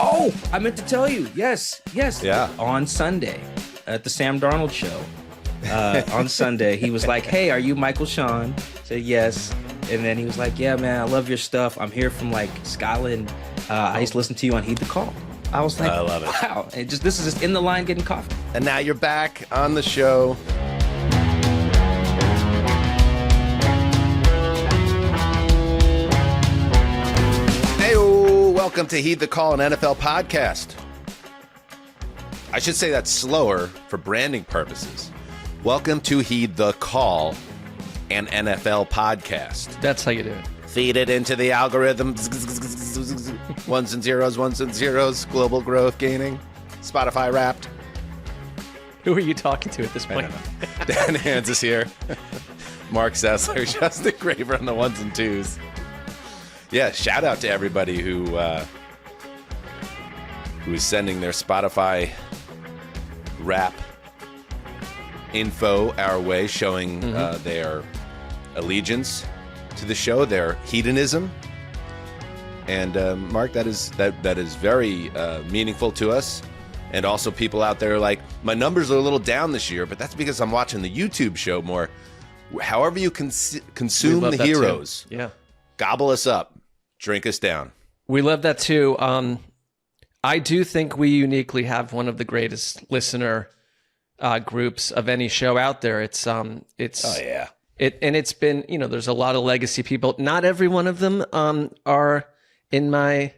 Oh, I meant to tell you. Yes. Yeah. On Sunday at the Sam Darnold show. On Sunday, he was like, "Hey, are you Michael-Shawn?" I said yes. And then he was like, "Yeah, man, I love your stuff. I'm here from like Scotland. I used to listen to you on Heed the Call." I was like, I love it. Wow. And this is just in the line getting coffee. And now you're back on the show. Hey-o, welcome to Heed the Call, an NFL podcast. I should say that's slower for branding purposes. Welcome to Heed the Call, an NFL podcast. That's how you do it. Feed it into the algorithm. Ones and zeros, global growth gaining. Spotify Wrapped. Who are you talking to at this point? Dan Hanzus here. Marc Sessler, Justin Graver on the ones and twos. Yeah, shout out to everybody who is sending their Spotify Wrap info our way, showing their allegiance to the show, their hedonism. And Mark, that is very meaningful to us. And also people out there are like, my numbers are a little down this year, but that's because I'm watching the YouTube show more. However you consume the heroes, yeah, gobble us up, drink us down. We love that too. I do think we uniquely have one of the greatest listener groups of any show out there. It's Oh yeah. It's been, there's a lot of legacy people. Not every one of them are in my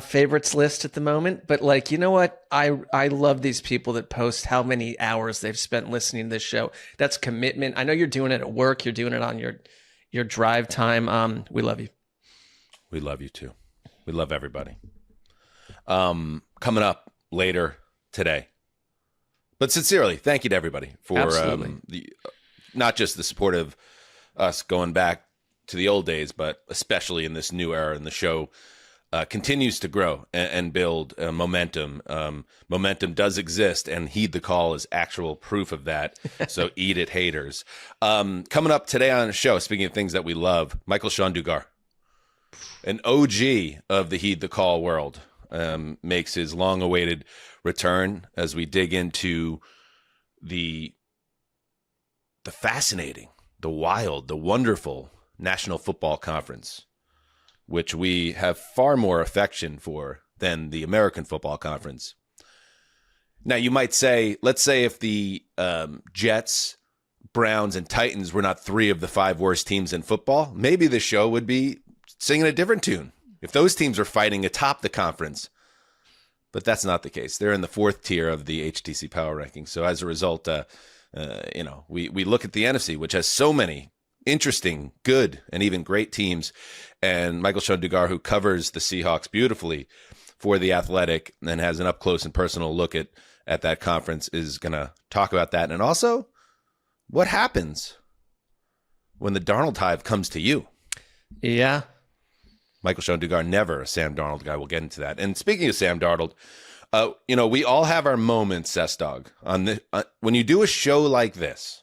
favorites list at the moment, but like, you know what? I love these people that post how many hours they've spent listening to this show. That's commitment. I know you're doing it at work. You're doing it on your drive time. We love you. We love you too. We love everybody. Coming up later today. But sincerely, thank you to everybody for not just the support of us going back to the old days, but especially in this new era. And the show continues to grow and build momentum. Momentum does exist, and Heed the Call is actual proof of that. So eat it, haters. Coming up today on the show, speaking of things that we love, Michael-Shawn Dugar, an OG of the Heed the Call world, makes his long-awaited return as we dig into the fascinating, the wild, the wonderful National Football Conference, which we have far more affection for than the American Football Conference. Now, you might say, let's say if the Jets, Browns, and Titans were not 3 of the 5 worst teams in football, maybe the show would be singing a different tune if those teams are fighting atop the conference. But that's not the case. They're in the 4th tier of the HTC Power Ranking. So as a result, we look at the NFC, which has so many interesting, good, and even great teams. And Michael-Shawn Dugar, who covers the Seahawks beautifully for The Athletic and has an up-close and personal look at that conference, is going to talk about that. And also, what happens when the Darnold Hive comes to you? Yeah. Michael-Shawn Dugar, never a Sam Darnold guy. We'll get into that. And speaking of Sam Darnold, we all have our moments, Sessdog. When you do a show like this,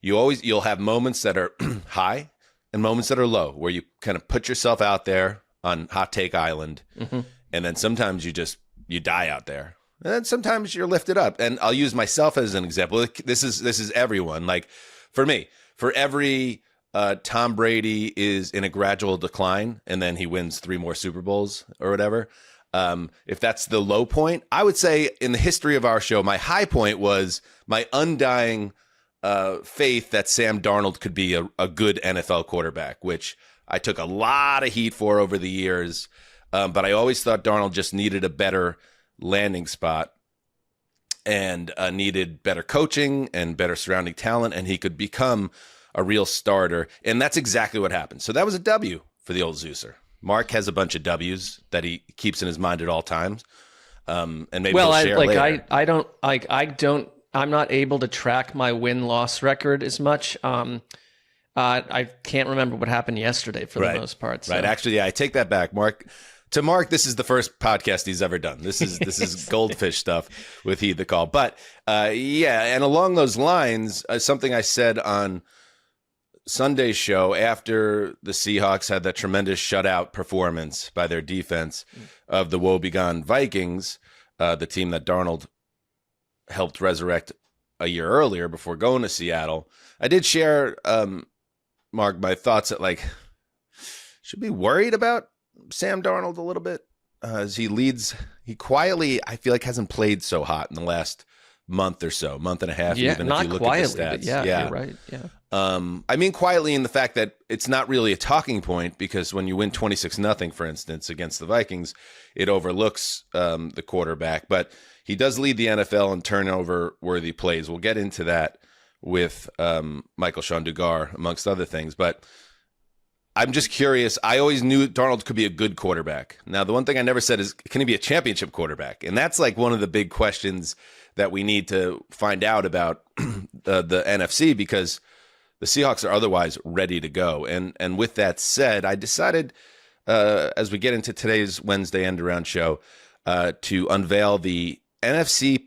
you'll have moments that are high and moments that are low, where you kind of put yourself out there on Hot Take Island, and then sometimes you die out there, and then sometimes you're lifted up. And I'll use myself as an example. This is everyone. Like for me, for every Tom Brady is in a gradual decline, and then he wins 3 more Super Bowls or whatever. If that's the low point, I would say in the history of our show, my high point was my undying faith that Sam Darnold could be a good NFL quarterback, which I took a lot of heat for over the years. But I always thought Darnold just needed a better landing spot and needed better coaching and better surrounding talent, and he could become a real starter. And that's exactly what happened. So that was a W for the old Zeuser. Mark has a bunch of W's that he keeps in his mind at all times. And maybe we'll share later. I'm not able to track my win-loss record as much. I can't remember what happened yesterday for the most part. So. Right. Actually, yeah, I take that back. Mark, this is the first podcast he's ever done. This is goldfish stuff with Heed the Call. But yeah, and along those lines, something I said on Sunday's show, after the Seahawks had that tremendous shutout performance by their defense of the woebegone Vikings, the team that Darnold helped resurrect a year earlier before going to Seattle, I did share, Mark, my thoughts that, like, should be worried about Sam Darnold a little bit as he quietly, I feel like, hasn't played so hot in the last month or so, month and a half. Yeah, even not if you look quietly, at the stats. but yeah, you're right. Yeah. I mean, quietly in the fact that it's not really a talking point, because when you win 26-0, for instance, against the Vikings, it overlooks the quarterback. But he does lead the NFL in turnover-worthy plays. We'll get into that with Michael-Shawn Dugar, amongst other things. But I'm just curious. I always knew Darnold could be a good quarterback. Now, the one thing I never said is, can he be a championship quarterback? And that's like one of the big questions that we need to find out about the NFC, because the Seahawks are otherwise ready to go. And with that said, I decided, as we get into today's Wednesday end-around show, to unveil the NFC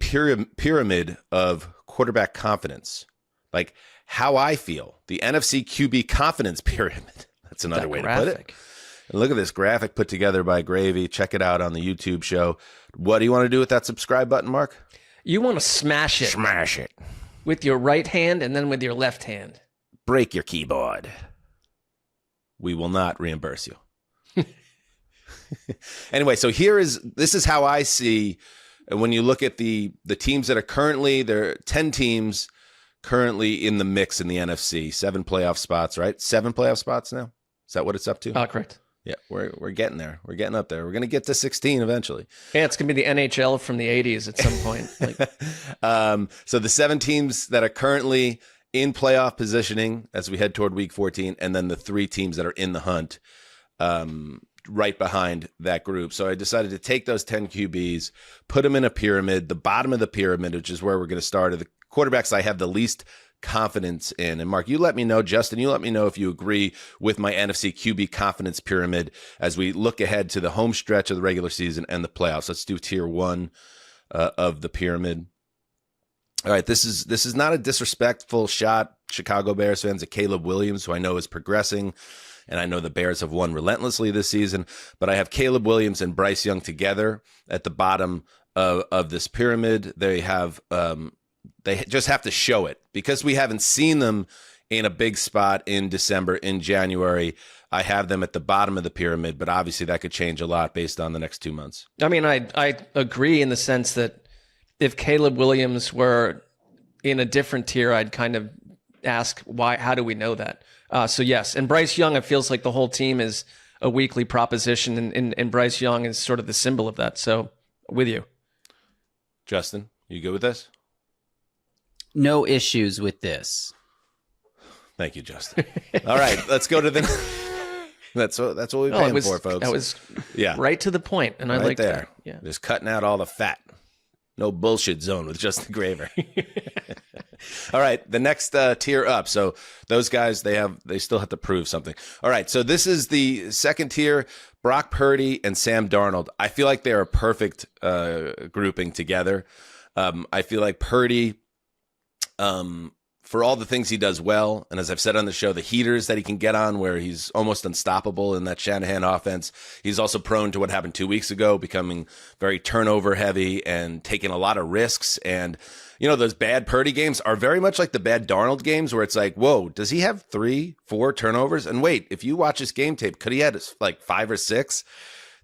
pyramid of quarterback confidence. Like how I feel, the NFC QB Confidence Pyramid. That's another way to put it. And look at this graphic put together by Gravy. Check it out on the YouTube show. What do you want to do with that subscribe button, Mark? You want to smash it. Smash it. With your right hand and then with your left hand. Break your keyboard. We will not reimburse you. Anyway, so this is how I see, when you look at the teams that are currently, there are 10 teams currently in the mix in the NFC. 7 playoff spots, right? 7 playoff spots now? Is that what it's up to? Correct. Yeah, we're getting there. We're getting up there. We're going to get to 16 eventually. Yeah, it's going to be the NHL from the 80s at some point. So the 7 teams that are currently in playoff positioning as we head toward week 14, and then the 3 teams that are in the hunt right behind that group. So I decided to take those 10 QBs, put them in a pyramid. The bottom of the pyramid, which is where we're going to start, are the quarterbacks I have the least confidence in. And Mark, you let me know, Justin, you let me know if you agree with my NFC QB confidence pyramid as we look ahead to the home stretch of the regular season and the playoffs. Let's do tier 1 of the pyramid. All right, this is not a disrespectful shot, Chicago Bears fans, at Caleb Williams, who I know is progressing, and I know the Bears have won relentlessly this season, but I have Caleb Williams and Bryce Young together at the bottom of this pyramid. They have they just have to show it, because we haven't seen them in a big spot in December, in January. I have them at the bottom of the pyramid, but obviously that could change a lot based on the next 2 months. I mean, I agree in the sense that if Caleb Williams were in a different tier, I'd kind of ask why. How do we know that? So yes, and Bryce Young, it feels like the whole team is a weekly proposition, and Bryce Young is sort of the symbol of that. So with you, Justin, you good with this? No issues with this. Thank you, Justin. All right, let's go to the. That's what we're paying for, folks. That was right to the point, and right I like there. that. Yeah, just cutting out all the fat. No bullshit zone with Justin Graver. All right, the next tier up. So those guys, they still have to prove something. All right, so this is the second tier: Brock Purdy and Sam Darnold. I feel like they're a perfect grouping together. I feel like Purdy, for all the things he does well, and as I've said on the show, the heaters that he can get on where he's almost unstoppable in that Shanahan offense. He's also prone to what happened 2 weeks ago, becoming very turnover heavy and taking a lot of risks. And, you know, those bad Purdy games are very much like the bad Darnold games where it's like, whoa, does he have 3-4 turnovers? And wait, if you watch his game tape, could he have like 5 or 6?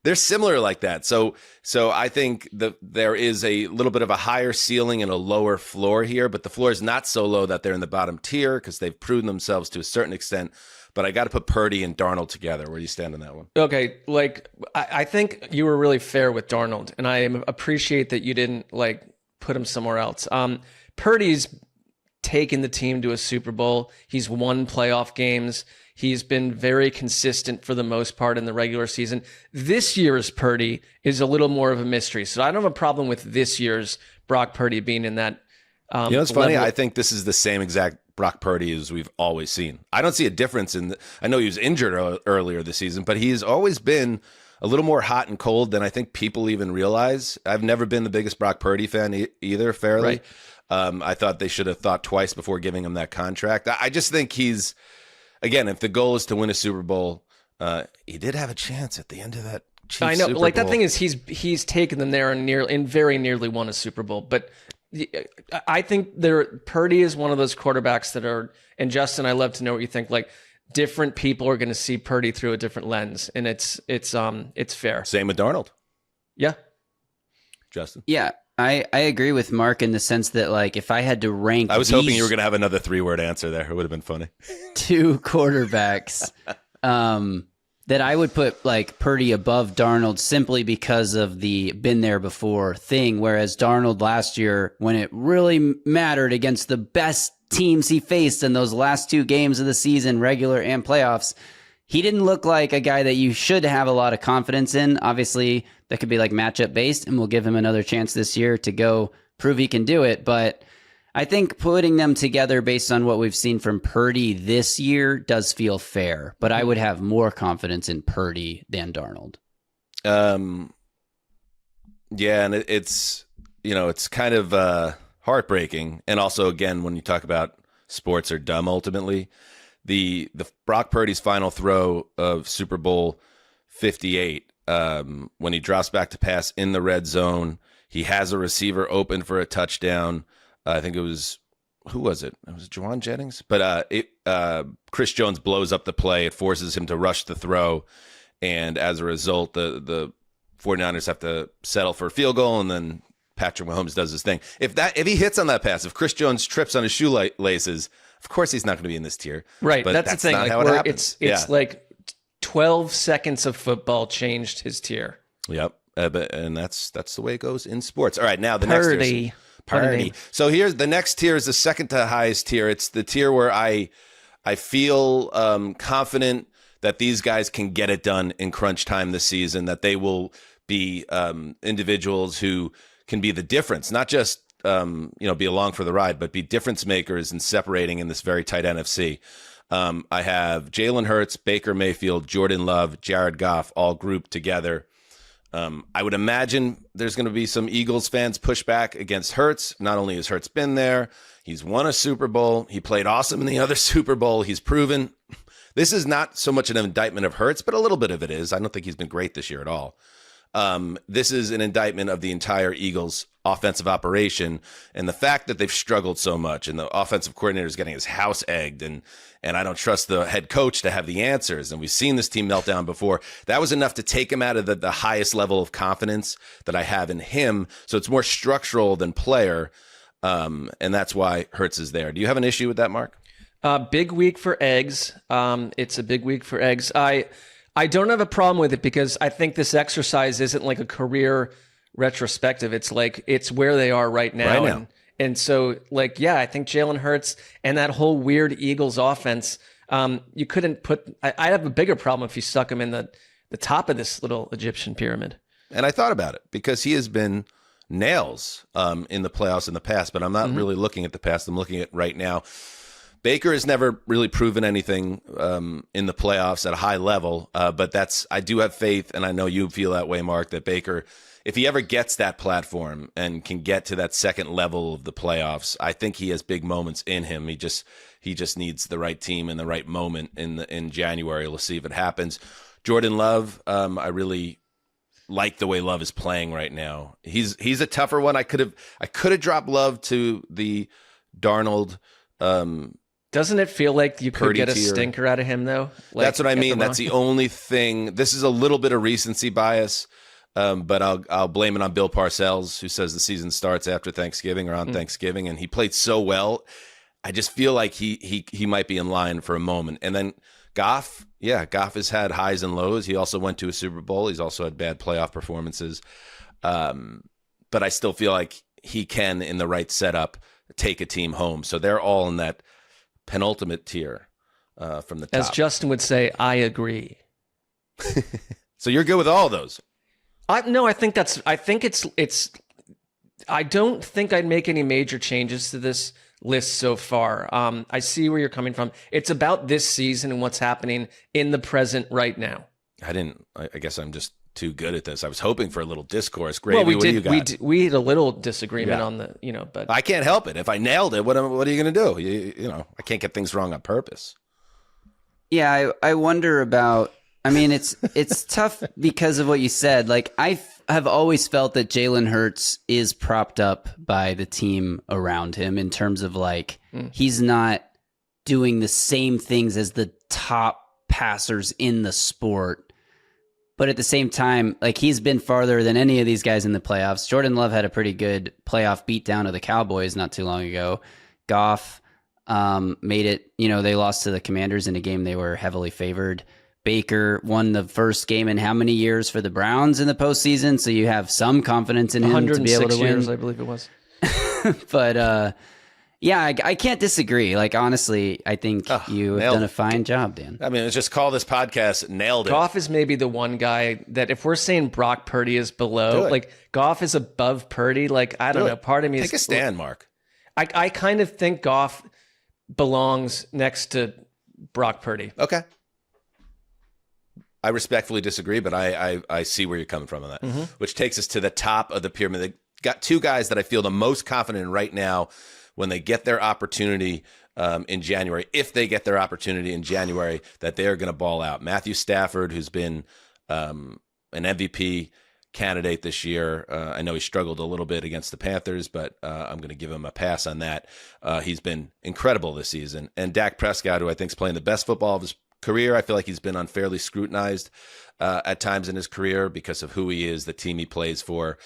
They're similar like that. So I think there is a little bit of a higher ceiling and a lower floor here, but the floor is not so low that they're in the bottom tier because they've proven themselves to a certain extent. But I got to put Purdy and Darnold together. Where do you stand on that one? Okay, like I think you were really fair with Darnold, and I appreciate that you didn't like put him somewhere else. Purdy's taken the team to a Super Bowl. He's won playoff games. He's been very consistent for the most part in the regular season. This year's Purdy is a little more of a mystery. So I don't have a problem with this year's Brock Purdy being in that. You know what's funny? I think this is the same exact Brock Purdy as we've always seen. I don't see a difference I know he was injured earlier this season, but he's always been a little more hot and cold than I think people even realize. I've never been the biggest Brock Purdy fan either, fairly. Right. I thought they should have thought twice before giving him that contract. I just think he's again, if the goal is to win a Super Bowl, he did have a chance at the end of that Chiefs I know, Super like Bowl. that thing is he's taken them there and very nearly won a Super Bowl. But I think Purdy is one of those quarterbacks that are, and Justin, I love to know what you think. Like different people are going to see Purdy through a different lens, and it's fair. Same with Darnold. Yeah, Justin. Yeah, I agree with Mark in the sense that, like, if I had to rank, I was hoping you were going to have another 3-word answer there. It would have been funny. 2 quarterbacks, that I would put like Purdy above Darnold simply because of the been there before thing. Whereas Darnold last year, when it really mattered against the best teams he faced in those last 2 games of the season, regular and playoffs, he didn't look like a guy that you should have a lot of confidence in. Obviously, that could be like matchup based, and we'll give him another chance this year to go prove he can do it. But I think putting them together based on what we've seen from Purdy this year does feel fair. But I would have more confidence in Purdy than Darnold. Yeah, and it's kind of heartbreaking. And also, again, when you talk about sports are dumb ultimately, the Brock Purdy's final throw of Super Bowl 58, when he drops back to pass in the red zone, he has a receiver open for a touchdown. I think it was, who was it? It was Juwan Jennings. But Chris Jones blows up the play. It forces him to rush the throw. And as a result, the 49ers have to settle for a field goal, and then Patrick Mahomes does his thing. If he hits on that pass, if Chris Jones trips on his shoelaces, of course he's not going to be in this tier. right. But That's the thing. not Like, how it happens. it's like 12 seconds of football changed his tier. Yep. And that's the way it goes in sports. All right, now the next tier. What a name. So here's the next tier is the second to highest tier. It's the tier where I feel confident that these guys can get it done in crunch time this season, that they will be individuals who can be the difference, not just be along for the ride, but be difference makers in separating in this very tight NFC. I have Jalen Hurts, Baker Mayfield, Jordan Love, Jared Goff all grouped together. I would imagine there's going to be some Eagles fans push back against Hurts. Not only has Hurts been there, he's won a Super Bowl. He played awesome in the other Super Bowl. He's proven. This is not so much an indictment of Hurts, but a little bit of it is. I don't think he's been great this year at all. This is an indictment of the entire Eagles offensive operation and the fact that they've struggled so much, and the offensive coordinator is getting his house egged, and I don't trust the head coach to have the answers. And we've seen this team melt down before. That was enough to take him out of the highest level of confidence that I have in him. So it's more structural than player. And that's why Hurts is there. Do you have an issue with that, Mark? Big week for eggs. It's a big week for eggs. I don't have a problem with it because I think this exercise isn't like a career retrospective. It's like it's where they are right now. Right now. And so, like, yeah, I think Jalen Hurts and that whole weird Eagles offense, you couldn't put – I'd have a bigger problem if you stuck him in the top of this little Egyptian pyramid. And I thought about it because he has been nails in the playoffs in the past, but I'm not really looking at the past. I'm looking at right now. Baker has never really proven anything in the playoffs at a high level, but I do have faith, and I know you feel that way, Mark, that Baker – if he ever gets that platform and can get to that second level of the playoffs, I think he has big moments in him. He just needs the right team and the right moment in January. We'll see if it happens. Jordan Love, I really like the way Love is playing right now. He's a tougher one. I could have dropped Love to the Darnold. Doesn't it feel like you could Purdy get a tier. stinker out of him though? Like, That's what I at mean. the That's wrong- the only thing. This is a little bit of recency bias. But I'll blame it on Bill Parcells, who says the season starts after Thanksgiving or on Thanksgiving, and he played so well. I just feel like he might be in line for a moment. And then Goff has had highs and lows. He also went to a Super Bowl. He's also had bad playoff performances. But I still feel like he can, in the right setup, take a team home. So they're all in that penultimate tier from the top. As Justin would say, I agree. So you're good with all of those. No, I think it's. I don't think I'd make any major changes to this list so far. I see where you're coming from. It's about this season and what's happening in the present right now. I guess I'm just too good at this. I was hoping for a little discourse. Gravy, Well, we what do you did. got? We had a little disagreement Yeah. on the, but I can't help it. If I nailed it, what are you going to do? I can't get things wrong on purpose. Yeah, I wonder about. I mean, it's tough because of what you said. Like, I have always felt that Jalen Hurts is propped up by the team around him in terms of like he's not doing the same things as the top passers in the sport. But at the same time, like, he's been farther than any of these guys in the playoffs. Jordan Love had a pretty good playoff beatdown of the Cowboys not too long ago. Goff made it, they lost to the Commanders in a game they were heavily favored. Baker won the first game in how many years for the Browns in the postseason? So you have some confidence in him to be able to win. 106 years, I believe it was. But yeah, I can't disagree. Like, honestly, I think you have done a fine job, Dan. I mean, let's just call this podcast Nailed It. Goff is maybe the one guy that if we're saying Brock Purdy is below, like Goff is above Purdy, like, I don't know. Part of me Take a stand, Mark. I kind of think Goff belongs next to Brock Purdy. Okay. I respectfully disagree, but I see where you're coming from on that, which takes us to the top of the pyramid. They got two guys that I feel the most confident in right now when they get their opportunity in January, if they get their opportunity in January, that they're going to ball out. Matthew Stafford, who's been an MVP candidate this year. I know he struggled a little bit against the Panthers, but I'm going to give him a pass on that. He's been incredible this season. And Dak Prescott, who I think is playing the best football of his career. I feel like he's been unfairly scrutinized at times in his career because of who he is, the team he plays for.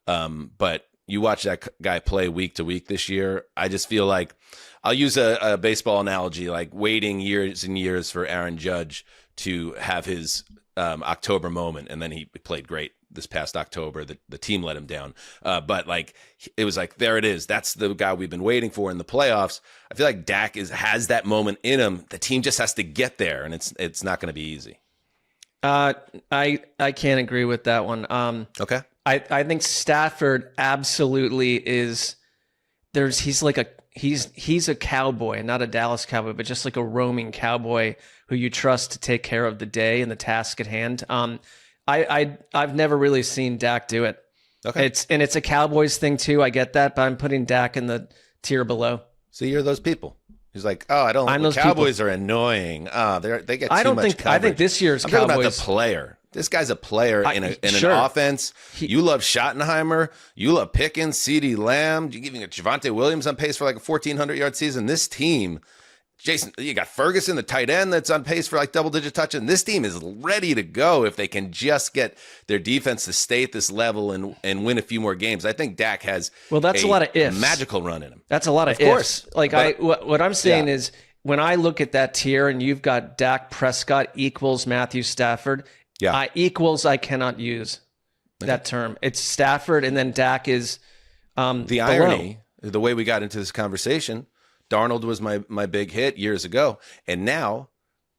But you watch that guy play week to week this year. I just feel like I'll use a baseball analogy, like waiting years and years for Aaron Judge to have his October moment. And then he played great this past October. The team let him down. But like, it was like, there it is. That's the guy we've been waiting for in the playoffs. I feel like Dak has that moment in him. The team just has to get there, and it's not going to be easy. I can't agree with that one. Okay. I think Stafford absolutely is. He's a cowboy, not a Dallas Cowboy, but just like a roaming cowboy who you trust to take care of the day and the task at hand. I've never really seen Dak do it. Okay. It's a Cowboys thing too. I get that, but I'm putting Dak in the tier below. So you're those people. He's like, the Cowboys are annoying. They get too much coverage. I think this year's I'm Cowboys. talking about the player. This guy's a player in an offense. You love Schottenheimer. You love Pickens, CeeDee Lamb. You giving Javonte Williams on pace for like a 1,400-yard season. This team, Jason, you got Ferguson, the tight end, that's on pace for like double-digit touches. And this team is ready to go if they can just get their defense to stay at this level and win a few more games. I think Dak has that's a lot of ifs. Magical run in him. That's a lot of ifs. Like, what I'm saying is, when I look at that tier and you've got Dak Prescott equals Matthew Stafford, equals I cannot use that term. It's Stafford, and then Dak is the irony. The way we got into this conversation, Darnold was my big hit years ago, and now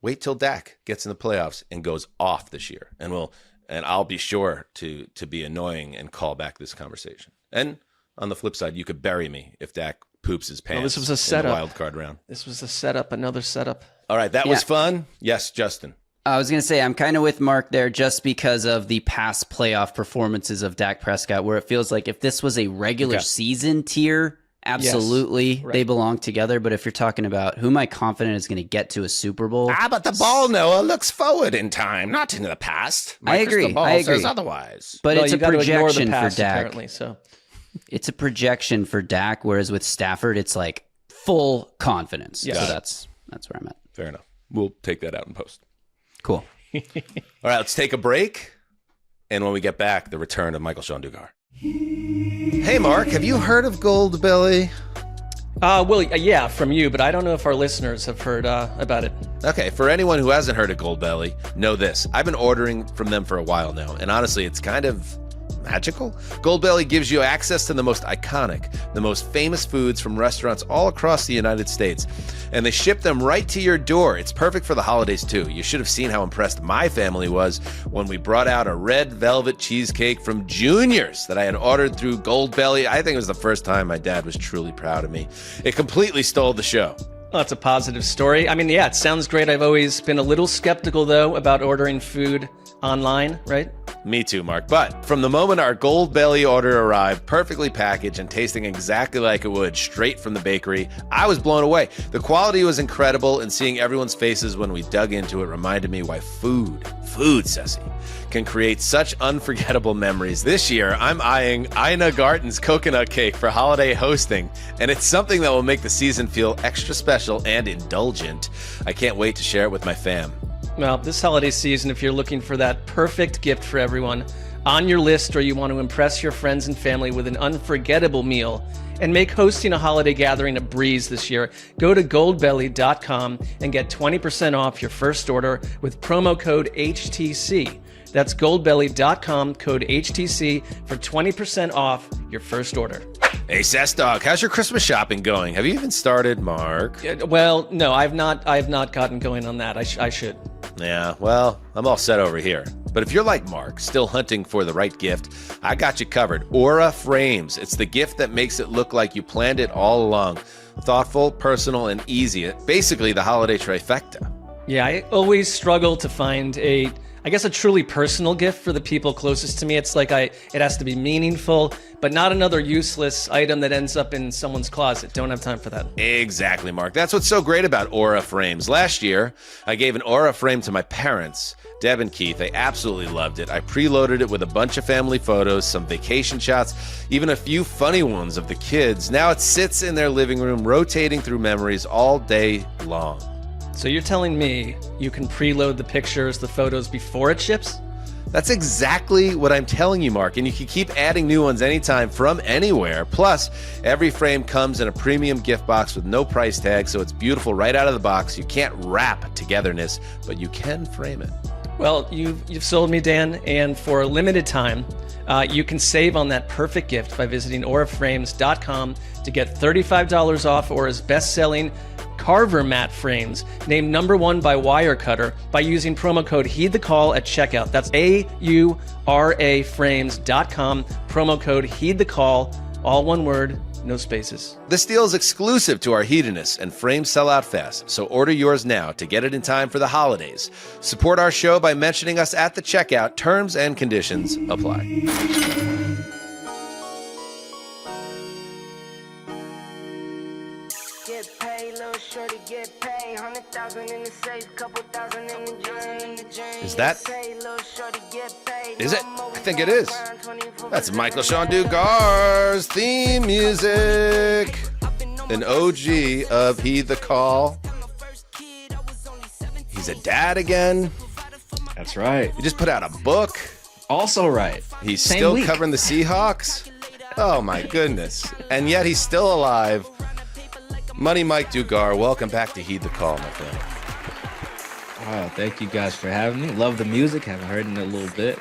wait till Dak gets in the playoffs and goes off this year, and I'll be sure to be annoying and call back this conversation. And on the flip side, you could bury me if Dak poops his pants. This was a setup. In the wild card round. This was a setup. Another setup. All right, that was fun. Yes, Justin. I was going to say, I'm kind of with Mark there just because of the past playoff performances of Dak Prescott, where it feels like if this was a regular season tier, absolutely they belong together. But if you're talking about who am I confident is going to get to a Super Bowl? But the ball, Noah, looks forward in time, not into the past. I agree. Says otherwise. But it's a projection for Dak. Apparently, so. It's a projection for Dak, whereas with Stafford, it's like full confidence. Yes. So that's where I'm at. Fair enough. We'll take that out in post. Cool. All right, let's take a break. And when we get back, the return of Michael-Shawn Dugar. Hey, Mark, have you heard of Goldbelly? Yeah, from you, but I don't know if our listeners have heard about it. Okay, for anyone who hasn't heard of Goldbelly, know this. I've been ordering from them for a while now, and honestly, it's kind of magical. Goldbelly gives you access to the most iconic, the most famous foods from restaurants all across the United States, and they ship them right to your door. It's perfect for the holidays too. You should have seen how impressed my family was when we brought out a red velvet cheesecake from Junior's that I had ordered through Goldbelly. I think it was the first time my dad was truly proud of me. It completely stole the show. Well, that's a positive story. I mean, it sounds great. I've always been a little skeptical, though, about ordering food online, right? Me too, Mark. But from the moment our Gold Belly order arrived, perfectly packaged and tasting exactly like it would, straight from the bakery, I was blown away. The quality was incredible, and seeing everyone's faces when we dug into it reminded me why food, Ceci, can create such unforgettable memories. This year, I'm eyeing Ina Garten's coconut cake for holiday hosting, and it's something that will make the season feel extra special and indulgent. I can't wait to share it with my fam. Well, this holiday season, if you're looking for that perfect gift for everyone on your list, or you want to impress your friends and family with an unforgettable meal and make hosting a holiday gathering a breeze this year, go to goldbelly.com and get 20% off your first order with promo code HTC. That's goldbelly.com, code HTC for 20% off your first order. Hey, Sess Dog, how's your Christmas shopping going? Have you even started, Mark? Well, no, I've not gotten going on that. I should. Yeah, well, I'm all set over here. But if you're like Mark, still hunting for the right gift, I got you covered. Aura Frames. It's the gift that makes it look like you planned it all along. Thoughtful, personal, and easy. Basically, the holiday trifecta. Yeah, I always struggle to find a truly personal gift for the people closest to me. It's like it has to be meaningful, but not another useless item that ends up in someone's closet. Don't have time for that. Exactly, Mark. That's what's so great about Aura Frames. Last year, I gave an Aura frame to my parents, Deb and Keith. They absolutely loved it. I preloaded it with a bunch of family photos, some vacation shots, even a few funny ones of the kids. Now it sits in their living room, rotating through memories all day long. So you're telling me you can preload the pictures, the photos before it ships? That's exactly what I'm telling you, Mark, and you can keep adding new ones anytime from anywhere. Plus, every frame comes in a premium gift box with no price tag, so it's beautiful right out of the box. You can't wrap togetherness, but you can frame it. Well, you've sold me, Dan, and for a limited time, you can save on that perfect gift by visiting auraframes.com to get $35 off Aura's best-selling Carver mat frames, named #1 by Wirecutter, by using promo code HEEDTHECALL at checkout. That's auraframes.com, promo code HEEDTHECALL, all one word, no spaces. This deal is exclusive to our hedonists, and frames sell out fast, so order yours now to get it in time for the holidays. Support our show by mentioning us at the checkout. Terms and conditions apply. Is that? Is it? I think it is. That's Michael-Shawn Dugar's theme music. An OG of Heed the Call. He's a dad again. That's right. He just put out a book. Also right. He's Same still week. covering the Seahawks. Oh my goodness. And yet he's still alive. Money Mike Dugar, welcome back to Heed the Call, my friend. Oh, thank you guys for having me. Love the music. Haven't heard it in a little bit.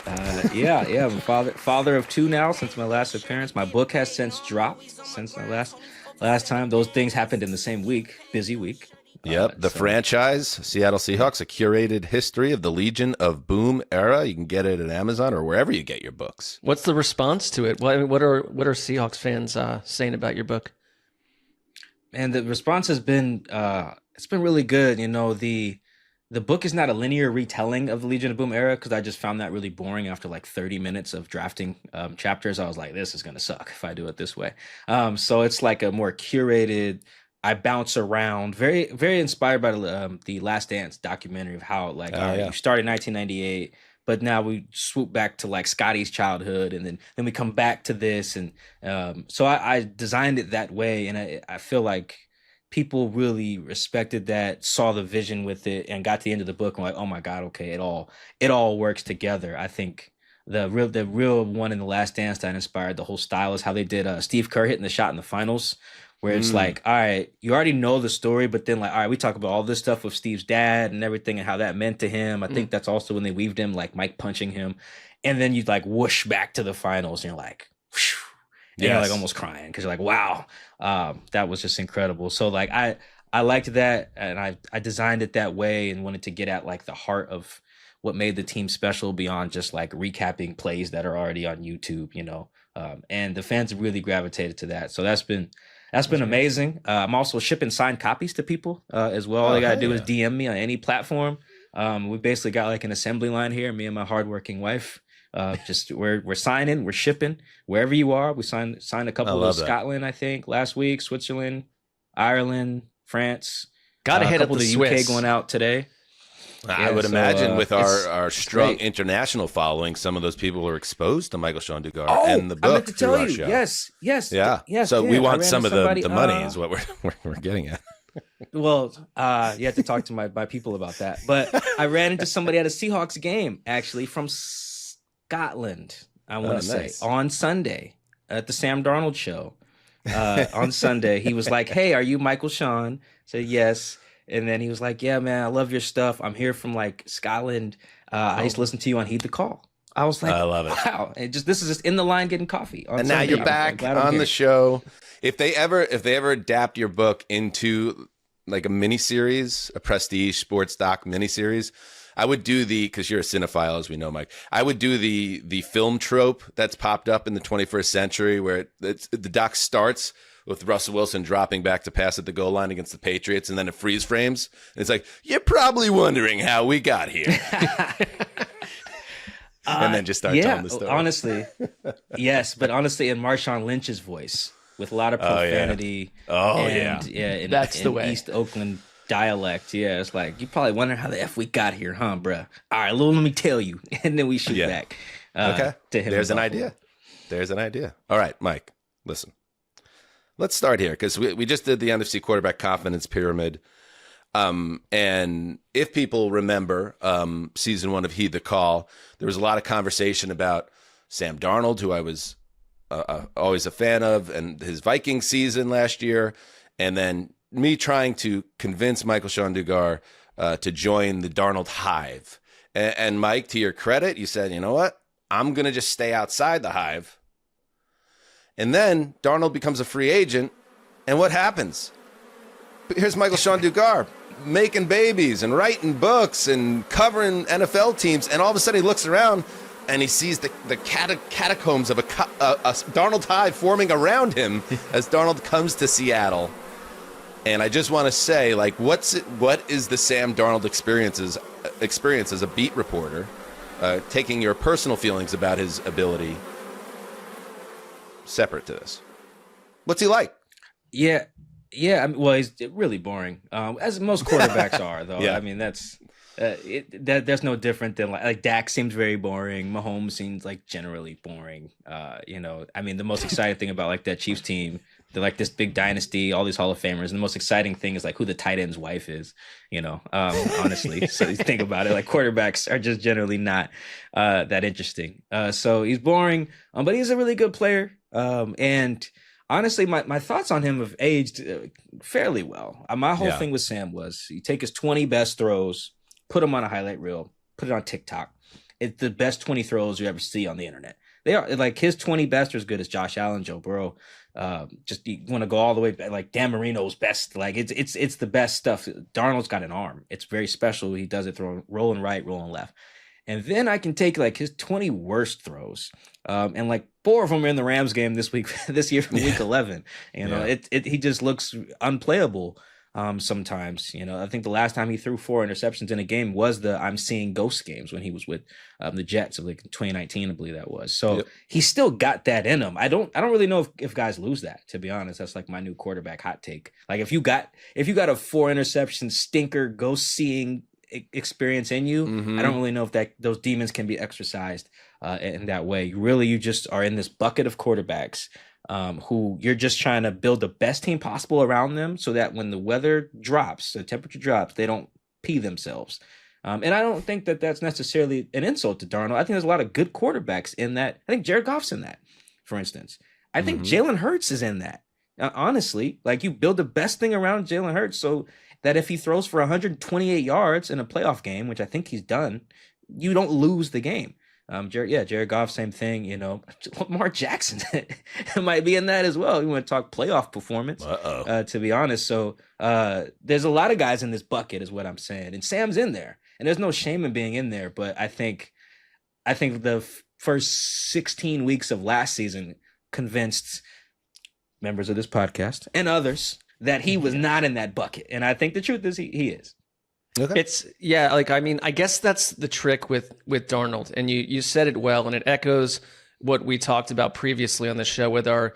Yeah. I'm father of two now since my last appearance. My book has since dropped since my last time. Those things happened in the same week. Busy week. Yep, the franchise, Seattle Seahawks, a curated history of the Legion of Boom era. You can get it at Amazon or wherever you get your books. What's the response to it? What are Seahawks fans saying about your book? And the response has been it's been really good. You know, the book is not a linear retelling of the Legion of Boom era, because I just found that really boring after like 30 minutes of drafting chapters. I was like, this is going to suck if I do it this way. So it's like a more curated, I bounce around, very, very inspired by the Last Dance documentary of how you started in 1998, but now we swoop back to like Scotty's childhood, and then we come back to this. And so I designed it that way. And I feel like people really respected that, saw the vision with it, and got to the end of the book and like, oh my God, okay, it all works together. I think the real one in the Last Dance that inspired the whole style is how they did Steve Kerr hitting the shot in the finals, where it's like, all right, you already know the story, but then like, all right, we talk about all this stuff with Steve's dad and everything and how that meant to him. I think that's also when they weaved him, like Mike punching him, and then you like whoosh back to the finals and you're like, whoosh, and you're like almost crying because you're like, wow, that was just incredible. So like I liked that, and I designed it that way and wanted to get at like the heart of what made the team special beyond just like recapping plays that are already on YouTube, you know. And the fans really gravitated to that. So that's been amazing. I'm also shipping signed copies to people as well. All they gotta do is DM me on any platform. We basically got like an assembly line here, me and my hardworking wife. Just we're signing, we're shipping wherever you are. We signed a couple of Scotland, I think, last week, Switzerland, Ireland, France. Gotta hit up couple the of Swiss. UK going out today. I would imagine with our strong international following, some of those people are exposed to Michael-Shawn Dugar and the book. I meant to through tell our you, show. yes. So we I want ran some of into the money is what we're getting at. Well, you have to talk to my people about that. But I ran into somebody at a Seahawks game, actually, from Scotland, I want to say, on Sunday at the Sam Darnold show. On Sunday, he was like, "Hey, are you Michael-Shawn?" I said, "Yes." And then he was like, "Yeah, man, I love your stuff. I'm here from like Scotland. I used to listen to you on Heed the Call." I was like, I love it. Wow. And this is just in the line getting coffee. On And Sunday. now you're back on the show. If they ever adapt your book into like a miniseries, a prestige sports doc miniseries, I would do because you're a cinephile, as we know, Mike. I would do the film trope that's popped up in the 21st century, where the doc starts with Russell Wilson dropping back to pass at the goal line against the Patriots, and then it freeze frames. And it's like, you're probably wondering how we got here. And then just start telling the story. Honestly, yes, but honestly, in Marshawn Lynch's voice, with a lot of profanity. And that's the way. East Oakland dialect. Yeah, it's like, you probably wonder how the F we got here, huh, bruh? All right, let me tell you. And then we shoot back. Okay. To him. There's an idea. All right, Mike, listen. Let's start here because we just did the NFC Quarterback Confidence Pyramid. And if people remember season 1 of Heed the Call, there was a lot of conversation about Sam Darnold, who I was always a fan of, and his Vikings season last year. And then me trying to convince Michael-Shawn Dugar to join the Darnold Hive. And Mike, to your credit, you said, you know what? I'm going to just stay outside the hive. And then Darnold becomes a free agent. And what happens? Here's Michael-Shawn Dugar making babies and writing books and covering NFL teams. And all of a sudden he looks around and he sees the catacombs of a Darnold Hive forming around him as Darnold comes to Seattle. And I just want to say, like, what is the Sam Darnold experience as a beat reporter, taking your personal feelings about his ability separate to this? What's he like? Yeah. I mean, well, he's really boring, as most quarterbacks are, though. Yeah. I mean, that's that's no different than like Dak seems very boring. Mahomes seems like generally boring. I mean, the most exciting thing about like that Chiefs team, they're like this big dynasty, all these Hall of Famers, and the most exciting thing is like who the tight end's wife is. Honestly, so you think about it, like quarterbacks are just generally not that interesting. So he's boring, but he's a really good player, and honestly, my thoughts on him have aged fairly well. My whole thing with Sam was you take his 20 best throws, put them on a highlight reel, put it on TikTok. It's the best 20 throws you ever see on the internet. They are like his 20 best are as good as Josh Allen, Joe Burrow. Just you want to go all the way back, like Dan Marino's best. Like it's the best stuff. Darnold's got an arm. It's very special. He does it rolling right, rolling left. And then I can take like his 20 worst throws, and like 4 of them are in the Rams game this year from week 11. He just looks unplayable sometimes. I think the last time he threw 4 interceptions in a game was the I'm seeing ghost games when he was with the Jets of like 2019, I believe that was. So He's still got that in him. I don't really know if guys lose that, to be honest. That's like my new quarterback hot take. Like if you got a 4 interception stinker ghost seeing experience in you, I don't really know if those demons can be exercised in that way. You just are in this bucket of quarterbacks who you're just trying to build the best team possible around them so that when the weather drops, the temperature drops, they don't pee themselves. And I don't think that that's necessarily an insult to Darnold. I think there's a lot of good quarterbacks in that. I think Jared Goff's in that, for instance. I think Jalen Hurts is in that. Honestly, like you build the best thing around Jalen Hurts so that if he throws for 128 yards in a playoff game, which I think he's done, you don't lose the game. Jared Goff, same thing. Lamar Jackson might be in that as well. You want to talk playoff performance, to be honest. So there's a lot of guys in this bucket, is what I'm saying, and Sam's in there, and there's no shame in being in there. But I think the first 16 weeks of last season convinced members of this podcast and others that he was not in that bucket, and I think the truth is he is. Okay. It's like, I mean, I guess that's the trick with Darnold, and you said it well, and it echoes what we talked about previously on the show with our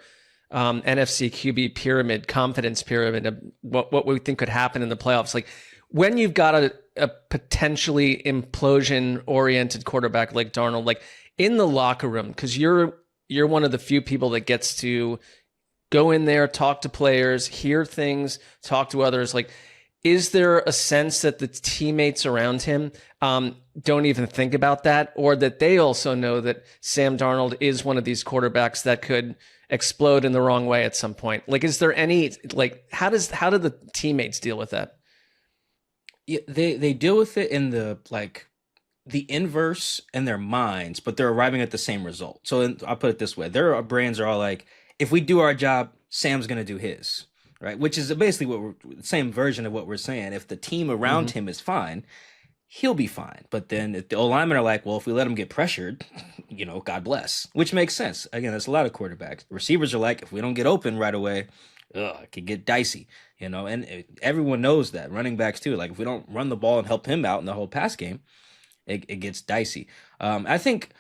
NFC QB pyramid, confidence pyramid, of what we think could happen in the playoffs. Like when you've got a potentially implosion oriented quarterback like Darnold, like in the locker room, because you're one of the few people that gets to go in there, talk to players, hear things, talk to others. Like, is there a sense that the teammates around him don't even think about that, or that they also know that Sam Darnold is one of these quarterbacks that could explode in the wrong way at some point? Like, is there any, like, how do the teammates deal with that? Yeah, they deal with it in the inverse in their minds, but they're arriving at the same result. So I'll put it this way: their brains are all like, if we do our job, Sam's gonna do his. Right, which is basically the same version of what we're saying. If the team around him is fine, he'll be fine. But then if the O-linemen are like, well, if we let him get pressured, God bless, which makes sense. Again, that's a lot of quarterbacks. Receivers are like, if we don't get open right away, it could get dicey, and everyone knows that. Running backs too. Like if we don't run the ball and help him out in the whole pass game, it gets dicey. I think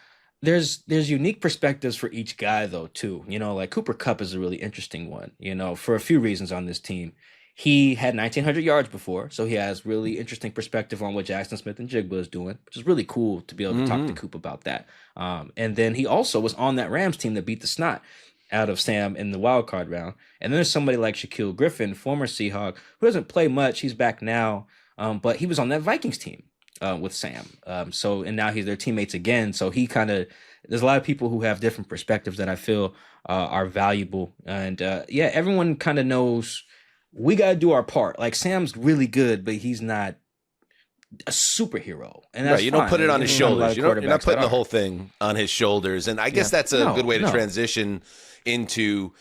there's unique perspectives for each guy though too. Like Cooper Kupp is a really interesting one, for a few reasons on this team. He had 1,900 yards before, so he has really interesting perspective on what Jackson Smith-Njigba is doing, which is really cool to be able to talk to Coop about that. And then he also was on that Rams team that beat the snot out of Sam in the wild card round. And then there's somebody like Shaquille Griffin, former Seahawk, who doesn't play much. He's back now, but he was on that Vikings team with Sam. And now he's their teammates again. So there's a lot of people who have different perspectives that I feel are valuable. And everyone kind of knows we got to do our part. Like Sam's really good, but he's not a superhero. And that's right. You don't fine. put it on his shoulders. You're not putting the whole whole thing on his shoulders. And I guess that's a good way to transition into,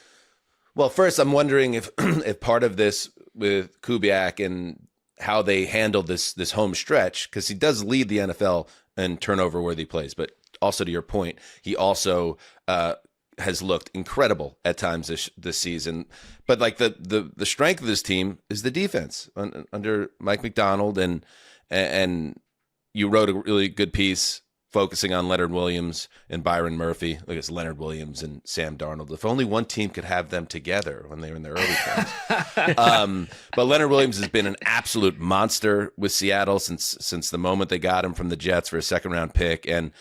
well, first I'm wondering if if part of this with Kubiak and how they handled this home stretch, because he does lead the NFL in turnover worthy plays, but also to your point, he also has looked incredible at times this season. But like the strength of this team is the defense under Mike Macdonald, and you wrote a really good piece focusing on Leonard Williams and Byron Murphy. Like it's Leonard Williams and Sam Darnold. If only one team could have them together when they were in their early 20s. But Leonard Williams has been an absolute monster with Seattle since the moment they got him from the Jets for a second round pick. And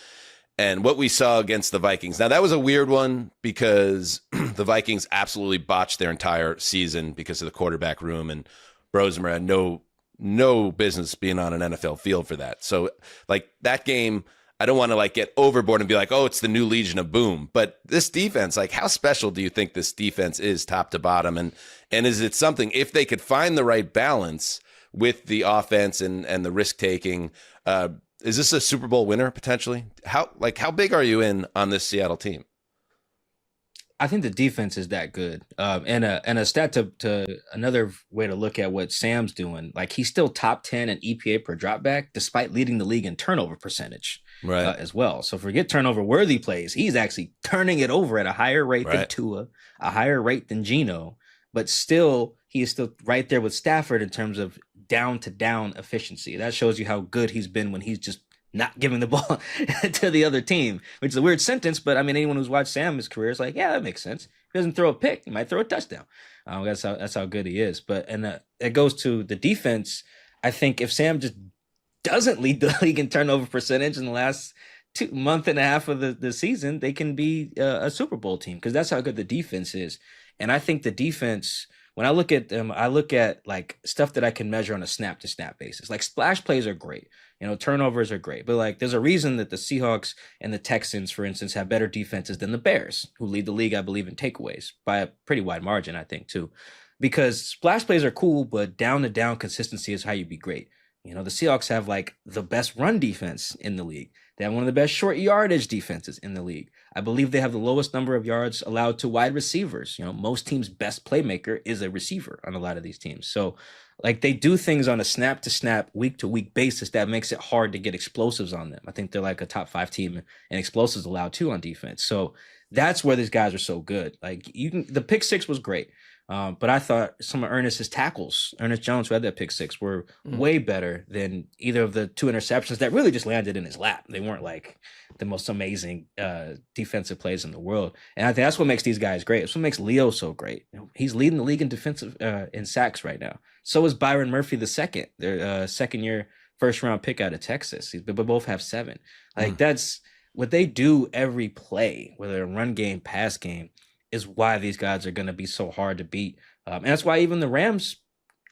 what we saw against the Vikings. Now that was a weird one because the Vikings absolutely botched their entire season because of the quarterback room, and Brosemer had no business being on an NFL field for that. So like that game, I don't want to like get overboard and be like, oh, it's the new Legion of Boom. But this defense, like how special do you think this defense is top to bottom? And is it something, if they could find the right balance with the offense and the risk taking, is this a Super Bowl winner potentially? How big are you in on this Seattle team? I think the defense is that good. And a stat to another way to look at what Sam's doing, like he's still top 10 in EPA per dropback, despite leading the league in turnover percentage as well. So forget turnover worthy plays. He's actually turning it over at a higher rate than Tua, a higher rate than Geno, but still he is still right there with Stafford in terms of down to down efficiency. That shows you how good he's been when he's just not giving the ball to the other team, which is a weird sentence, but I mean, anyone who's watched Sam's career is like, yeah, that makes sense. If he doesn't throw a pick, he might throw a touchdown. That's how good he is. But it goes to the defense. I think if Sam just doesn't lead the league in turnover percentage in the last month and a half of the season, they can be a Super Bowl team because that's how good the defense is. And I think the defense, when I look at them, I look at like stuff that I can measure on a snap to snap basis. Like splash plays are great. Turnovers are great, but like there's a reason that the Seahawks and the Texans, for instance, have better defenses than the Bears, who lead the league, I believe, in takeaways by a pretty wide margin, I think, too. Because splash plays are cool, but down to down consistency is how you be great. The Seahawks have like the best run defense in the league. They have one of the best short yardage defenses in the league. I believe they have the lowest number of yards allowed to wide receivers. Most teams' best playmaker is a receiver on a lot of these teams. So like they do things on a snap to snap, week to week basis that makes it hard to get explosives on them. I think they're like a top 5 team and explosives allowed too on defense. So that's where these guys are so good. Like the pick six was great. But I thought some of Ernest Jones, who had that pick six, were way better than either of the two interceptions that really just landed in his lap. They weren't like the most amazing defensive plays in the world. And I think that's what makes these guys great. It's what makes Leo so great. He's leading the league in defensive in sacks right now. So is Byron Murphy II, their second-year first-round pick out of Texas. They both have 7. Like that's what they do every play, whether a run game, pass game, is why these guys are going to be so hard to beat. And that's why even the Rams,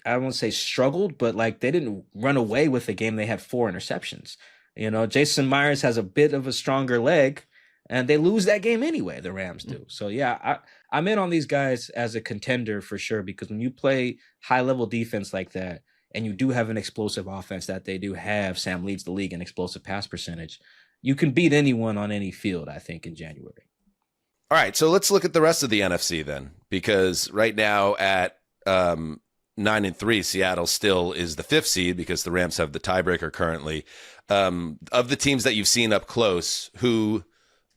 I won't say struggled, but like they didn't run away with the game. They had 4 interceptions. You know, Jason Myers has a bit of a stronger leg, and they lose that game anyway, the Rams do. So, yeah, I'm in on these guys as a contender for sure, because when you play high-level defense like that, and you do have an explosive offense that they do have, Sam leads the league in explosive pass percentage, you can beat anyone on any field, I think, in January. All right, so let's look at the rest of the NFC then, because right now at 9-3, Seattle still is the 5th seed because the Rams have the tiebreaker currently. Of the teams that you've seen up close, who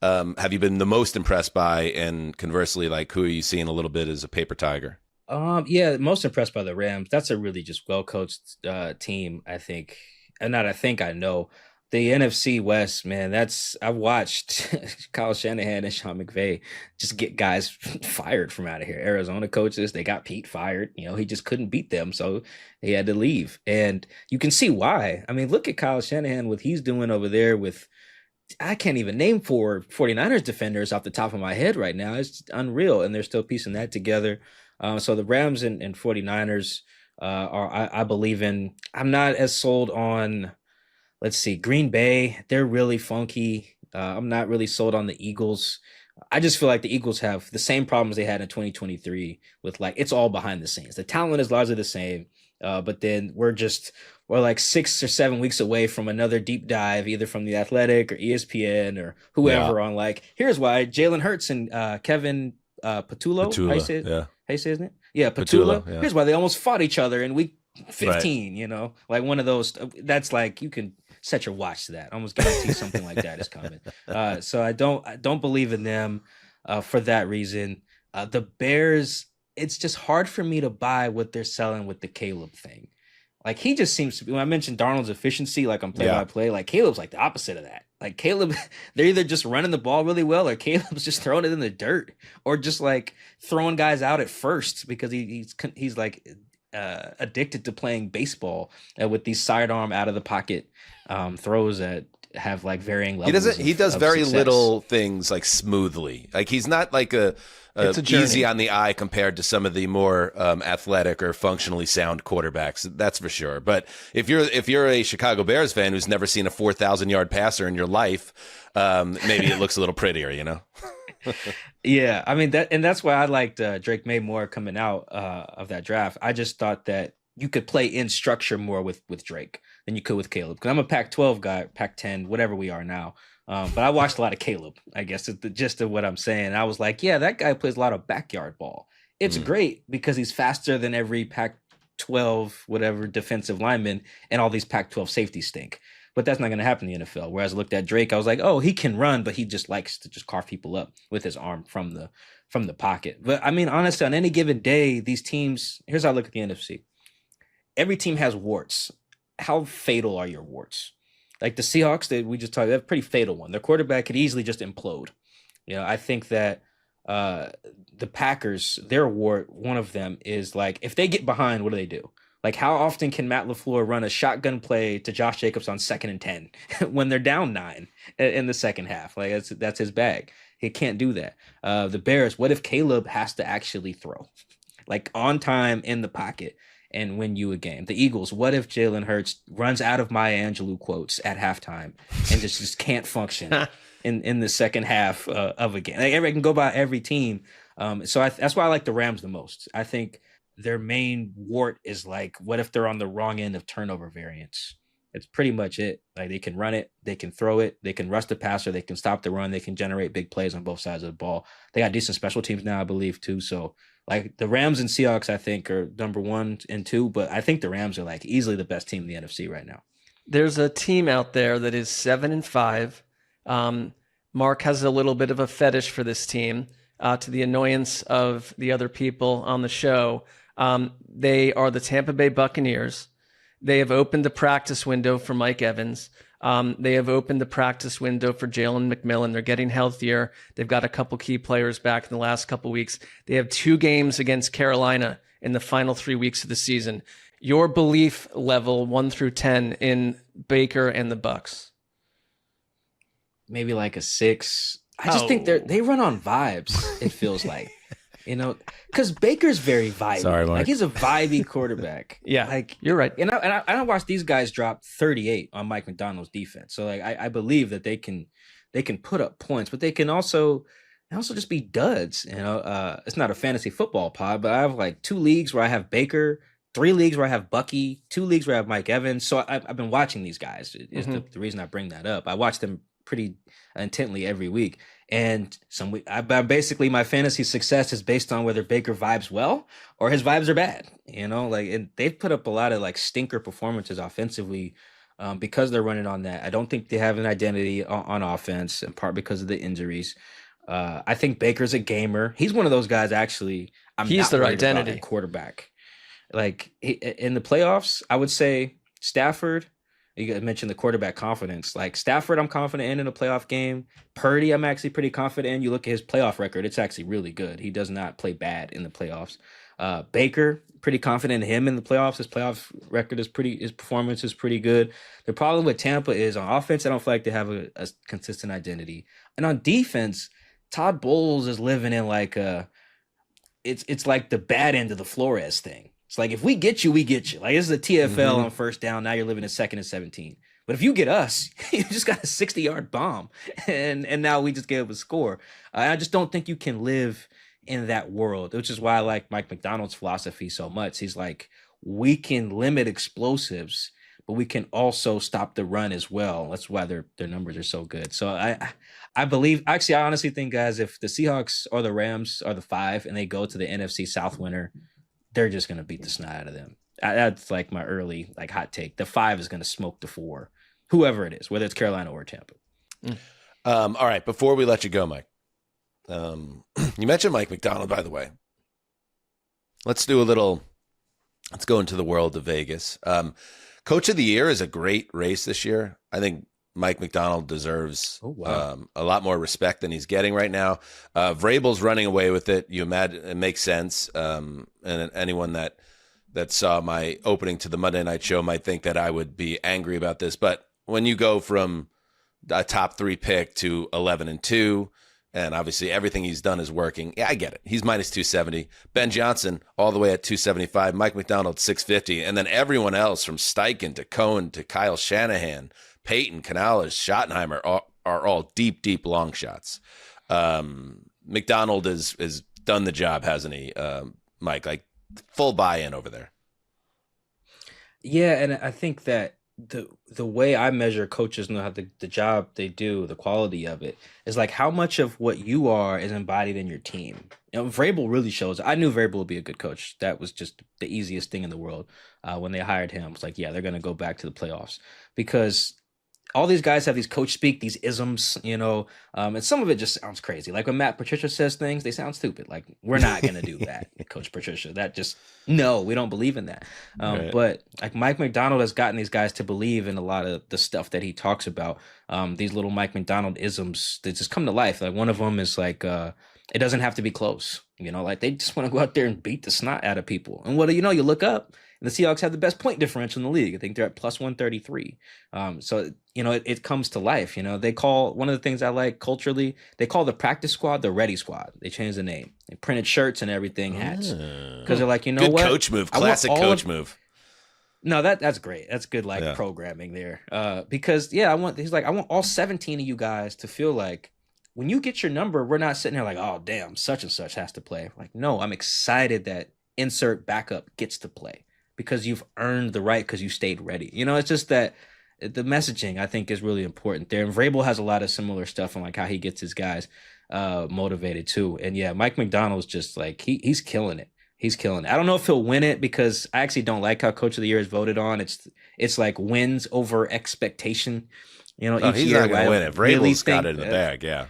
have you been the most impressed by, and conversely, like who are you seeing a little bit as a paper tiger? Yeah, most impressed by the Rams. That's a really just well-coached team, I think. And not I think, I know. The NFC West, man, I've watched Kyle Shanahan and Sean McVay just get guys fired from out of here. Arizona coaches, they got Pete fired. You know, he just couldn't beat them, so he had to leave. And you can see why. I mean, look at Kyle Shanahan, what he's doing over there with, I can't even name 4 49ers defenders off the top of my head right now. It's unreal, and they're still piecing that together. So the Rams and 49ers I believe in. I'm not as sold on, let's see, Green Bay. They're really funky. I'm not really sold on the Eagles. I just feel like the Eagles have the same problems they had in 2023 with, like, it's all behind the scenes. The talent is largely the same, but then we're like 6 or 7 weeks away from another deep dive, either from The Athletic or ESPN or whoever on, like, here's why Jalen Hurts and Kevin Patullo. How you say it? Yeah. How you say his name? Yeah, Patullo. Yeah. Here's why they almost fought each other in week 15, you know, like one of those. That's like, you can set your watch to that. I almost guarantee something like that is coming. So I don't believe in them for that reason. The Bears, it's just hard for me to buy what they're selling with the Caleb thing. Like, he just seems to be, when I mentioned Darnold's efficiency, like on play-by-play, like Caleb's like the opposite of that. Like Caleb, they're either just running the ball really well, or Caleb's just throwing it in the dirt, or just like throwing guys out at first because he's like addicted to playing baseball with these sidearm out of the pocket throws that have like varying levels. He does very success. little things like smoothly. Like, he's not like a easy on the eye compared to some of the more athletic or functionally sound quarterbacks. That's for sure. But if you're a Chicago Bears fan who's never seen a 4,000-yard passer in your life, maybe it looks a little prettier, you know? Yeah, I mean that's why I liked Drake May more coming out of that draft. I just thought that you could play in structure more with Drake than you could with Caleb. Because I'm a Pac-12 guy, Pac-10, whatever we are now. But I watched a lot of Caleb, I guess, is the gist of what I'm saying. I was like, yeah, that guy plays a lot of backyard ball. It's great because he's faster than every Pac-12, whatever, defensive lineman, and all these Pac-12 safeties stink. But that's not going to happen in the NFL. Whereas I looked at Drake, I was like, oh, he can run, but he just likes to just carve people up with his arm from the pocket. But I mean, honestly, on any given day, these teams, here's how I look at the NFC. Every team has warts. How fatal are your warts? Like the Seahawks that we just talked, they have a pretty fatal one. Their quarterback could easily just implode. You know, I think that the Packers, their wart, one of them is like, if they get behind, what do? Like, how often can Matt LaFleur run a shotgun play to Josh Jacobs on 2nd and 10 when they're down 9 in the second half? Like, that's his bag. He can't do that. The Bears, what if Caleb has to actually throw, like, on time in the pocket and win you a game? The Eagles, what if Jalen Hurts runs out of Maya Angelou quotes at halftime and just can't function in the second half of a game? Like, I can go by every team. So that's why I like the Rams the most. I think their main wart is like, what if they're on the wrong end of turnover variance? It's pretty much it. Like, they can run it, they can throw it, they can rush the passer, they can stop the run, they can generate big plays on both sides of the ball. They got decent special teams now, I believe, too. So, like, the Rams and Seahawks, I think, are number 1 and 2, but I think the Rams are like easily the best team in the NFC right now. There's a team out there that is 7-5. Mark has a little bit of a fetish for this team. to the annoyance of the other people on the show. They are the Tampa Bay Buccaneers. They have opened the practice window for Mike Evans. They have opened the practice window for Jalen McMillan. They're getting healthier. They've got a couple key players back in the last couple weeks. They have 2 games against Carolina in the final 3 weeks of the season. Your belief level 1 through 10 in Baker and the Bucs? Maybe like a 6. I just think they run on vibes. It feels like, because Baker's very vibey. Sorry, Mark. Like he's a vibey quarterback. Yeah, like you're right. And I watched these guys drop 38 on Mike McDonald's defense. So like I believe that they can put up points, but they also just be duds. It's not a fantasy football pod, but I have like 2 leagues where I have Baker, 3 leagues where I have Bucky, 2 leagues where I have Mike Evans. So I've been watching these guys. Is the reason I bring that up. I watch them pretty intently every week, and basically my fantasy success is based on whether Baker vibes well or his vibes are bad. And they've put up a lot of like stinker performances offensively because they're running on that. I don't think they have an identity on offense, in part because of the injuries. I think Baker's a gamer. He's one of those guys. Actually, he's their identity quarterback. Like in the playoffs, I would say Stafford. You guys mentioned the quarterback confidence. Like Stafford, I'm confident in a playoff game. Purdy, I'm actually pretty confident in. You look at his playoff record; it's actually really good. He does not play bad in the playoffs. Baker, pretty confident in him in the playoffs. His playoff record his performance is pretty good. The problem with Tampa is on offense, I don't feel like they have a consistent identity, and on defense, Todd Bowles is living in like it's like the bad end of the Flores thing. It's like, if we get you, we get you. Like, this is a TFL on first down. Now you're living in 2nd and 17. But if you get us, you just got a 60-yard bomb. And now we just gave up a score. I just don't think you can live in that world, which is why I like Mike McDonald's philosophy so much. He's like, we can limit explosives, but we can also stop the run as well. That's why their numbers are so good. So I believe, actually, I honestly think, guys, if the Seahawks or the Rams are the 5 and they go to the NFC South winner, they're just going to beat the snot out of them. That's like my early hot take. The 5 is going to smoke the 4, whoever it is, whether it's Carolina or Tampa. All right. Before we let you go, Mike, you mentioned Mike McDonald, by the way. Let's go into the world of Vegas. Coach of the Year is a great race this year. I think Mike McDonald deserves a lot more respect than he's getting right now. Vrabel's running away with it. You imagine it makes sense. And anyone that saw my opening to the Monday Night Show might think that I would be angry about this. But when you go from a top 3 pick to 11-2, and obviously everything he's done is working, yeah, I get it. He's minus 270. Ben Johnson all the way at 275. Mike McDonald 650, and then everyone else from Steichen to Cohen to Kyle Shanahan, Peyton, Canales, Schottenheimer are all deep long shots. McDonald has done the job, hasn't he, Mike? Like, full buy-in over there. Yeah, and I think that the way I measure coaches know how the job they do, the quality of it, is like how much of what you are is embodied in your team. Vrabel really shows. I knew Vrabel would be a good coach. That was just the easiest thing in the world. When they hired him, it's like, yeah, they're going to go back to the playoffs because all these guys have these coach speak, these isms, and some of it just sounds crazy. Like when Matt Patricia says things, they sound stupid. Like, we're not going to do that, Coach Patricia. No, we don't believe in that. Right. But like Mike McDonald has gotten these guys to believe in a lot of the stuff that he talks about. These little Mike McDonald isms that just come to life. Like one of them is like, it doesn't have to be close. Like they just want to go out there and beat the snot out of people. And what do you know? You look up, and the Seahawks have the best point differential in the league. I think they're at plus 133. So, it comes to life. They call, one of the things I like culturally, they call the practice squad the ready squad. They changed the name. They printed shirts and everything, hats. Because they're like, Good what? coach move. Classic coach move. No, that's great. That's good, programming there. Because, I want all 17 of you guys to feel like when you get your number, we're not sitting there like, oh, damn, such and such has to play. Like, no, I'm excited that insert backup gets to play. Because you've earned the right because you stayed ready. It's just that the messaging, I think, is really important there. And Vrabel has a lot of similar stuff on like how he gets his guys motivated too. And yeah, Mike McDonald's just like, he's killing it. He's killing it. I don't know if he'll win it because I actually don't like how Coach of the Year is voted on. It's like wins over expectation. He's not going to win it. Vrabel's got it in the bag, yeah.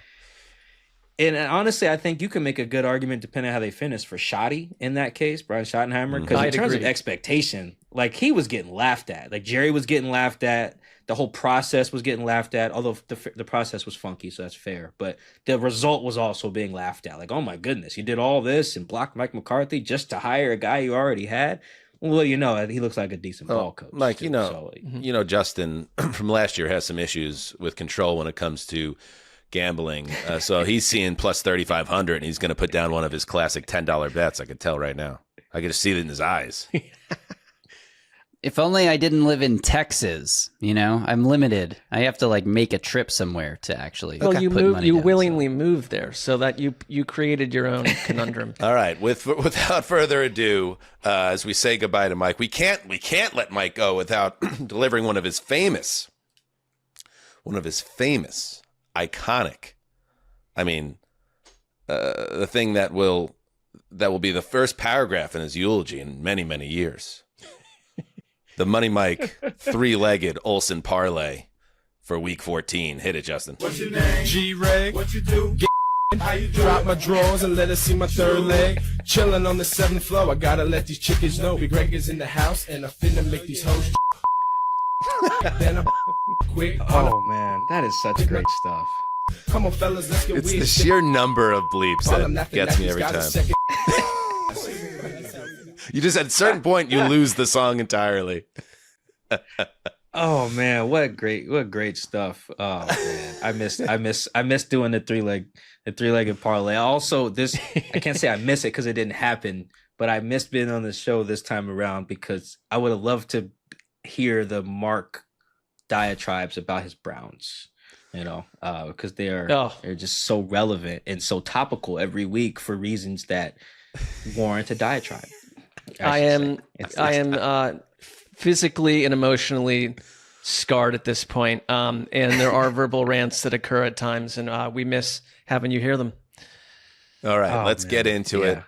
And honestly, I think you can make a good argument depending on how they finish for Shoddy in that case, Brian Schottenheimer, because in I'd terms agree. of expectation, like he was getting laughed at. Like Jerry was getting laughed at. The whole process was getting laughed at, although the process was funky, so that's fair. But the result was also being laughed at. Like, oh my goodness, you did all this and blocked Mike McCarthy just to hire a guy you already had? Well, you know, he looks like a decent ball coach. Mike, too, you know, so, you know, Justin from last year has some issues with control when it comes to gambling. So he's seeing plus 3,500, and he's going to put down one of his classic $10 bets. I could tell right now. I could just see it in his eyes. If only I didn't live in Texas. You know, I'm limited. I have to like make a trip somewhere to actually. Well, you put moved. money You down, willingly moved there, so that you created your own conundrum. All right. Without further ado, as we say goodbye to Mike, we can't let Mike go without delivering one of his famous, iconic. I mean, the thing that will be the first paragraph in his eulogy in many, many years. The Money Mike Three-Legged Olsen Parlay for Week 14. Hit it, Justin. What's your name? G-Reg. What you do? How you do? Drop my drawers and let us see my third leg. Chilling on the 7th floor. I gotta let these chickens know. Big Greg is in the house and I finna make these hoes. Then I'm quick. oh man, that is such great stuff. Come on, fellas, let's get It's weird. the sheer number of bleeps that gets me every time. You just at a certain point you lose the song entirely. Oh man, what great stuff. Oh man, I miss doing the three-legged parlay. Also, I can't say I miss it because it didn't happen, but I missed being on the show this time around because I would have loved to hear the Mark diatribes about his Browns. You know, because they're just so relevant and so topical every week for reasons that warrant a diatribe. I am physically and emotionally scarred at this point, and there are verbal rants that occur at times, and we miss having you hear them. All right, let's man. get into Yeah. it.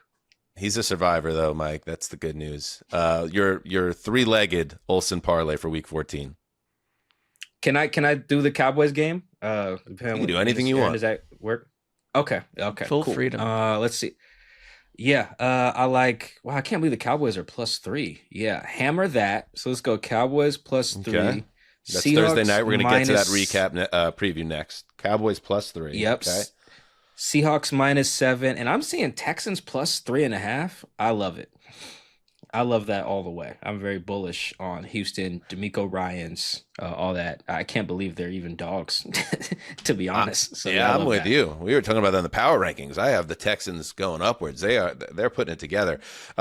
He's a survivor, though, Mike. That's the good news. Your three-legged Olsen parlay for Week 14. Can I do the Cowboys game? You can do anything you want. Does that work? Okay. Full cool. freedom. Let's see. Yeah, I like. Wow, I can't believe the Cowboys are +3. Yeah, hammer that. So let's go Cowboys +3. Okay. That's Seahawks Thursday night. We're going to get to that minus- recap preview next. Cowboys +3. Yep. Okay. Seahawks -7, and I'm seeing Texans +3.5. I love it. I love that all the way. I'm very bullish on Houston, D'Amico Ryans, all that. I can't believe they're even dogs, to be honest. So yeah, I I'm love with that. you. We were talking about that in the power rankings. I have the Texans going upwards. They're putting it together.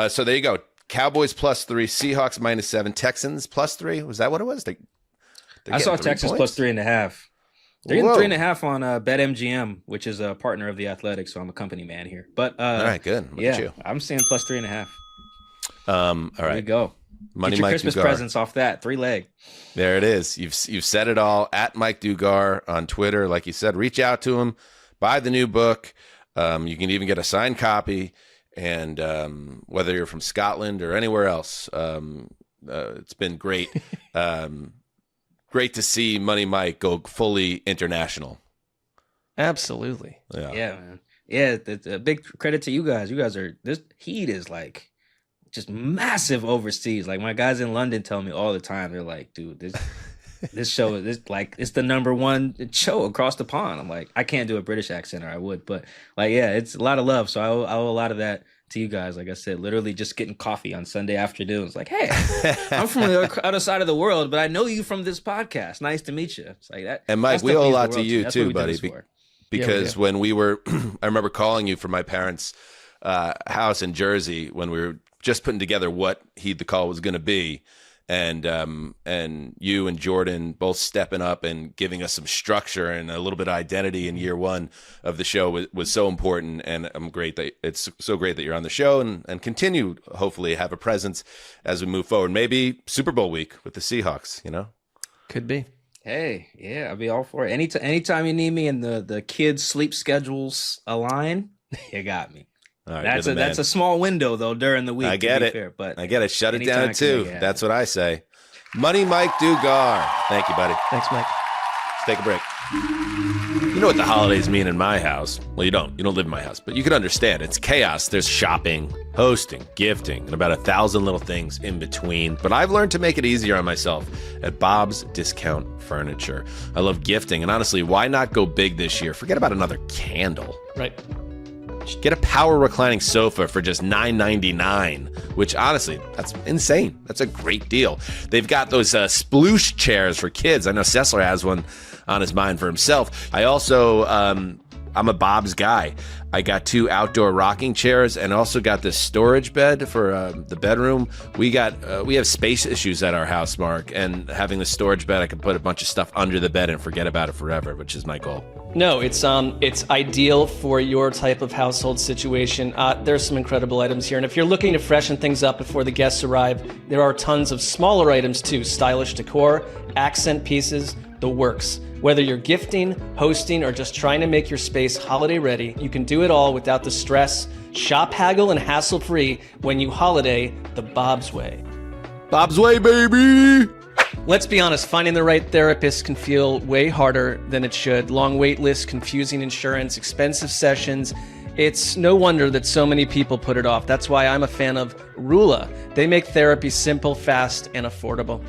So there you go. Cowboys +3, Seahawks -7, Texans +3. Was that what it was? I saw Texans +3.5. They're getting 3.5 on BetMGM, which is a partner of the Athletics, so I'm a company man here. But All right, good. Look at you. I'm seeing +3.5. All There you right. go. Money Get your Mike Christmas Dugar. presents off that 3-leg. There it is. You've said it all. At Mike Dugar on Twitter. Like you said, reach out to him. Buy the new book. You can even get a signed copy. And whether you're from Scotland or anywhere else, it's been great. Great to see Money Mike go fully international. Absolutely. Yeah, man. Yeah, a big credit to you guys. You guys this heat is like just massive overseas. Like my guys in London tell me all the time, they're like, dude, this show is like it's the #1 show across the pond. I'm like, I can't do a British accent, or I would, but like, yeah, it's a lot of love. So I owe a lot of that to you guys. Like I said, literally just getting coffee on Sunday afternoons. Like, hey, I'm from the other side of the world, but I know you from this podcast. Nice to meet you. It's like that. And Mike, that's we the owe a piece of lot the to world you That's too, what we do buddy. this for. Because when we were, I remember calling you from my parents' house in Jersey when we were just putting together what the call was going to be, and you and Jordan both stepping up and giving us some structure and a little bit of identity in year one of the show was so important. And it's so great that you're on the show and continue hopefully have a presence as we move forward. Maybe Super Bowl week with the Seahawks. You know, Could be. Hey, yeah, I'll be all for it. Anytime you need me and the kids' sleep schedules align, you got me. all right, That's you're the man. that's a small window though during the week. I get to be it. Fair, but I get it. Shut it anytime down I at can 2. make it happen. That's what I say. Money Mike Dugar. Thank you, buddy. Thanks, Mike. Let's take a break. You know what the holidays mean in my house. Well, you don't. You don't live in my house, but you can understand. It's chaos. There's shopping, hosting, gifting, and about 1,000 little things in between. But I've learned to make it easier on myself at Bob's Discount Furniture. I love gifting, and honestly, why not go big this year? Forget about another candle. Right. Get a power reclining sofa for just $9.99, which honestly, that's insane. That's a great deal. They've got those sploosh chairs for kids. I know Sessler has one on his mind for himself. I also, I'm a Bob's guy. I got 2 outdoor rocking chairs and also got this storage bed for the bedroom. We have space issues at our house, Mark, and having the storage bed, I can put a bunch of stuff under the bed and forget about it forever, which is my goal. No, it's ideal for your type of household situation. There's some incredible items here, and if you're looking to freshen things up before the guests arrive, there are tons of smaller items too. Stylish decor, accent pieces, the works. Whether you're gifting, hosting, or just trying to make your space holiday ready, you can do it all without the stress. Shop, haggle, and hassle-free when you holiday the Bob's way. Bob's way, baby! Let's be honest, finding the right therapist can feel way harder than it should. Long wait lists, confusing insurance, expensive sessions. It's no wonder that so many people put it off. That's why I'm a fan of Rula. They make therapy simple, fast, and affordable.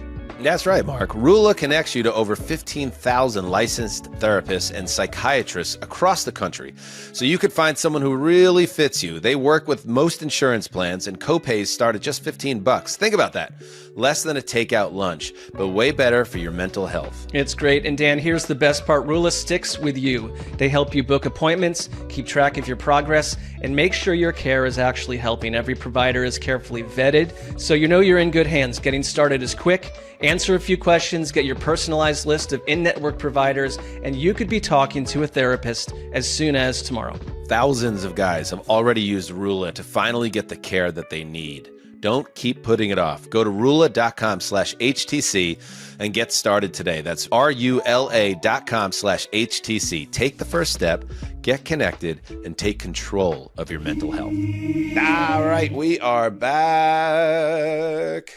That's right, Mark. Rula connects you to over 15,000 licensed therapists and psychiatrists across the country, so you could find someone who really fits you. They work with most insurance plans, and copays start at just $15. Think about that. Less than a takeout lunch, but way better for your mental health. It's great. And Dan, here's the best part. Rula sticks with you. They help you book appointments, keep track of your progress, and make sure your care is actually helping. Every provider is carefully vetted, so you know you're in good hands. Getting started is quick. Answer a few questions, get your personalized list of in-network providers, and you could be talking to a therapist as soon as tomorrow. Thousands of guys have already used Rula to finally get the care that they need. Don't keep putting it off. Go to Rula.com/HTC and get started today. That's RULA.com/HTC. Take the first step, get connected, and take control of your mental health. All right, we are back.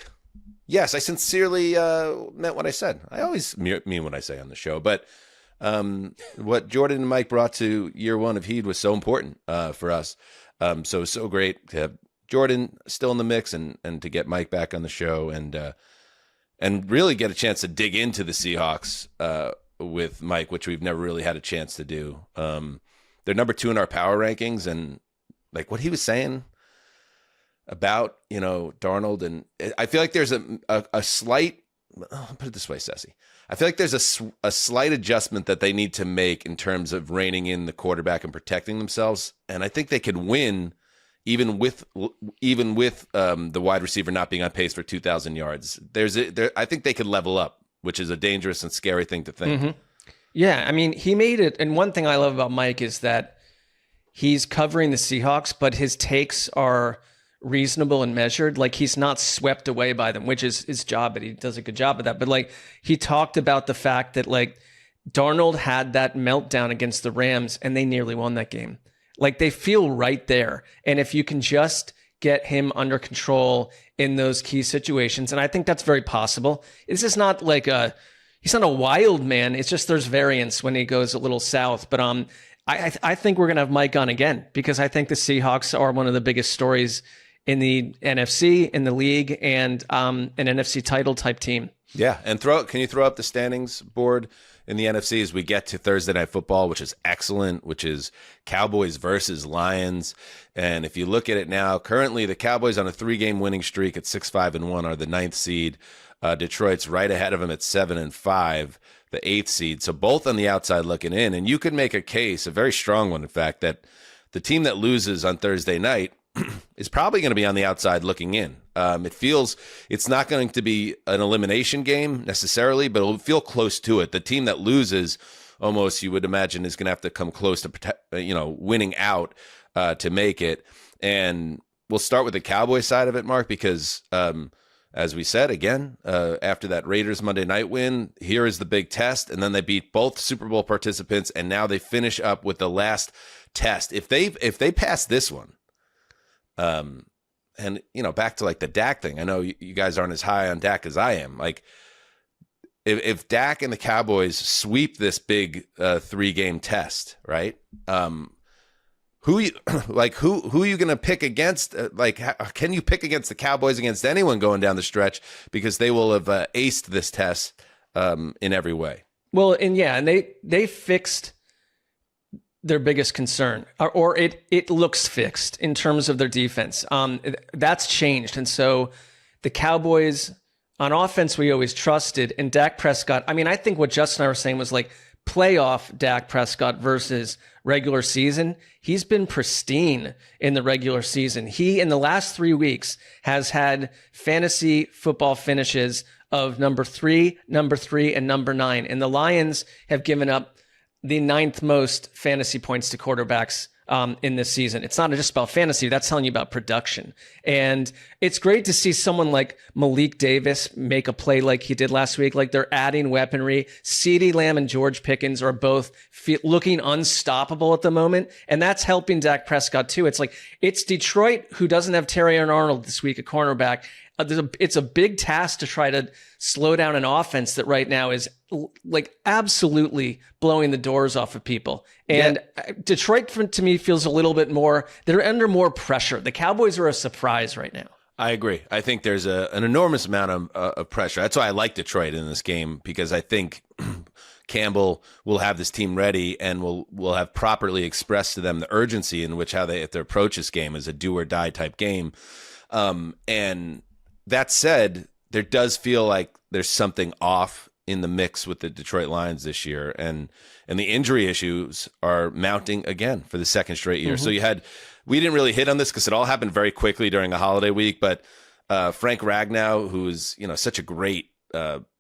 Yes, I sincerely meant what I said. I always mean what I say on the show, but what Jordan and Mike brought to year one of Heed was so important for us. So great to have Jordan still in the mix and to get Mike back on the show and really get a chance to dig into the Seahawks with Mike, which we've never really had a chance to do. They're number 2 in our power rankings, and like what he was saying about, Darnold, and I feel like there's a slight, I'll put it this way, Cessy. I feel like there's a slight adjustment that they need to make in terms of reining in the quarterback and protecting themselves, and I think they could win even with the wide receiver not being on pace for 2,000 yards. I think they could level up, which is a dangerous and scary thing to think. Mm-hmm. Yeah, I mean, he made it, and one thing I love about Mike is that he's covering the Seahawks, but his takes are reasonable and measured. Like, he's not swept away by them, which is his job, but he does a good job of that. But like, he talked about the fact that like Darnold had that meltdown against the Rams and they nearly won that game. Like, they feel right there. And if you can just get him under control in those key situations, and I think that's very possible. This is not like he's not a wild man. It's just there's variance when he goes a little south. But I think we're going to have Mike on again because I think the Seahawks are one of the biggest stories in the NFC, in the league, and an NFC title type team. Yeah, and can you throw up the standings board in the NFC as we get to Thursday Night Football, which is excellent, which is Cowboys versus Lions. And if you look at it now, currently the Cowboys on a 3-game winning streak at 6-5-1 are the 9th seed. Detroit's right ahead of them at 7-5, the 8th seed. So both on the outside looking in. And you could make a case, a very strong one, in fact, that the team that loses on Thursday night is probably going to be on the outside looking in. It feels it's not going to be an elimination game necessarily, but it'll feel close to it. The team that loses, almost you would imagine, is going to have to come close to winning out to make it. And we'll start with the Cowboys side of it, Mark, because as we said again, after that Raiders Monday night win, here is the big test, and then they beat both Super Bowl participants, and now they finish up with the last test. If they pass this one. And back to like the Dak thing. I know you guys aren't as high on Dak as I am. Like, if Dak and the Cowboys sweep this big 3-game test, right? Who are you going to pick against? Can you pick against the Cowboys against anyone going down the stretch, because they will have aced this test in every way? Well, and they fixed their biggest concern, or it looks fixed in terms of their defense. That's changed, and so the Cowboys on offense we always trusted, and Dak Prescott. I mean, I think what Justin and I were saying was like playoff Dak Prescott versus regular season. He's been pristine in the regular season. He, in the last 3 weeks, has had fantasy football finishes of number 3, and number 9. And the Lions have given up the 9th most fantasy points to quarterbacks in this season. It's not just about fantasy. That's telling you about production. And it's great to see someone like Malik Davis make a play like he did last week. Like, they're adding weaponry. CeeDee Lamb and George Pickens are both looking unstoppable at the moment. And that's helping Dak Prescott too. It's like, it's Detroit who doesn't have Terry Arnold this week at cornerback. It's a big task to try to slow down an offense that right now is like absolutely blowing the doors off of people. And Detroit, to me, feels a little bit more, they're under more pressure. The Cowboys are a surprise right now. I agree. I think there's an enormous amount of pressure. That's why I like Detroit in this game, because I think Campbell will have this team ready and will have properly expressed to them the urgency in which how they have to approach this game as a do or die type game. And that said, there does feel like there's something off in the mix with the Detroit Lions this year, and the injury issues are mounting again for the second straight year. So we didn't really hit on this because it all happened very quickly during a holiday week, but Frank Ragnow, who's such a great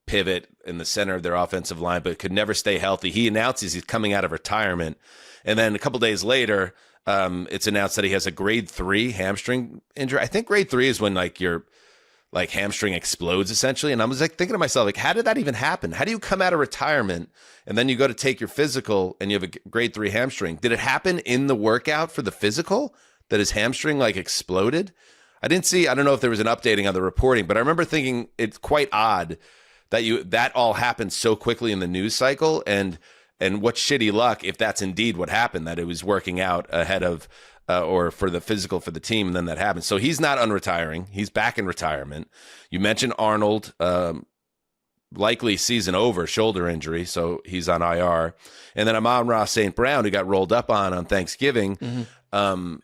pivot in the center of their offensive line, but could never stay healthy, he announces he's coming out of retirement, and then a couple days later, it's announced that he has a grade 3 hamstring injury. I think grade 3 is when your hamstring explodes essentially. And I was thinking to myself, how did that even happen? How do you come out of retirement and then you go to take your physical and you have a grade 3 hamstring? Did it happen in the workout for the physical that his hamstring exploded? I don't know if there was an updating on the reporting, but I remember thinking it's quite odd that all happened so quickly in the news cycle, and what shitty luck if that's indeed what happened, that it was working out ahead of or for the physical for the team, and then that happened. So he's not unretiring. He's back in retirement. You mentioned Arnold, likely season over, shoulder injury, so he's on IR. And then Amon-Ra St. Brown, who got rolled up on Thanksgiving.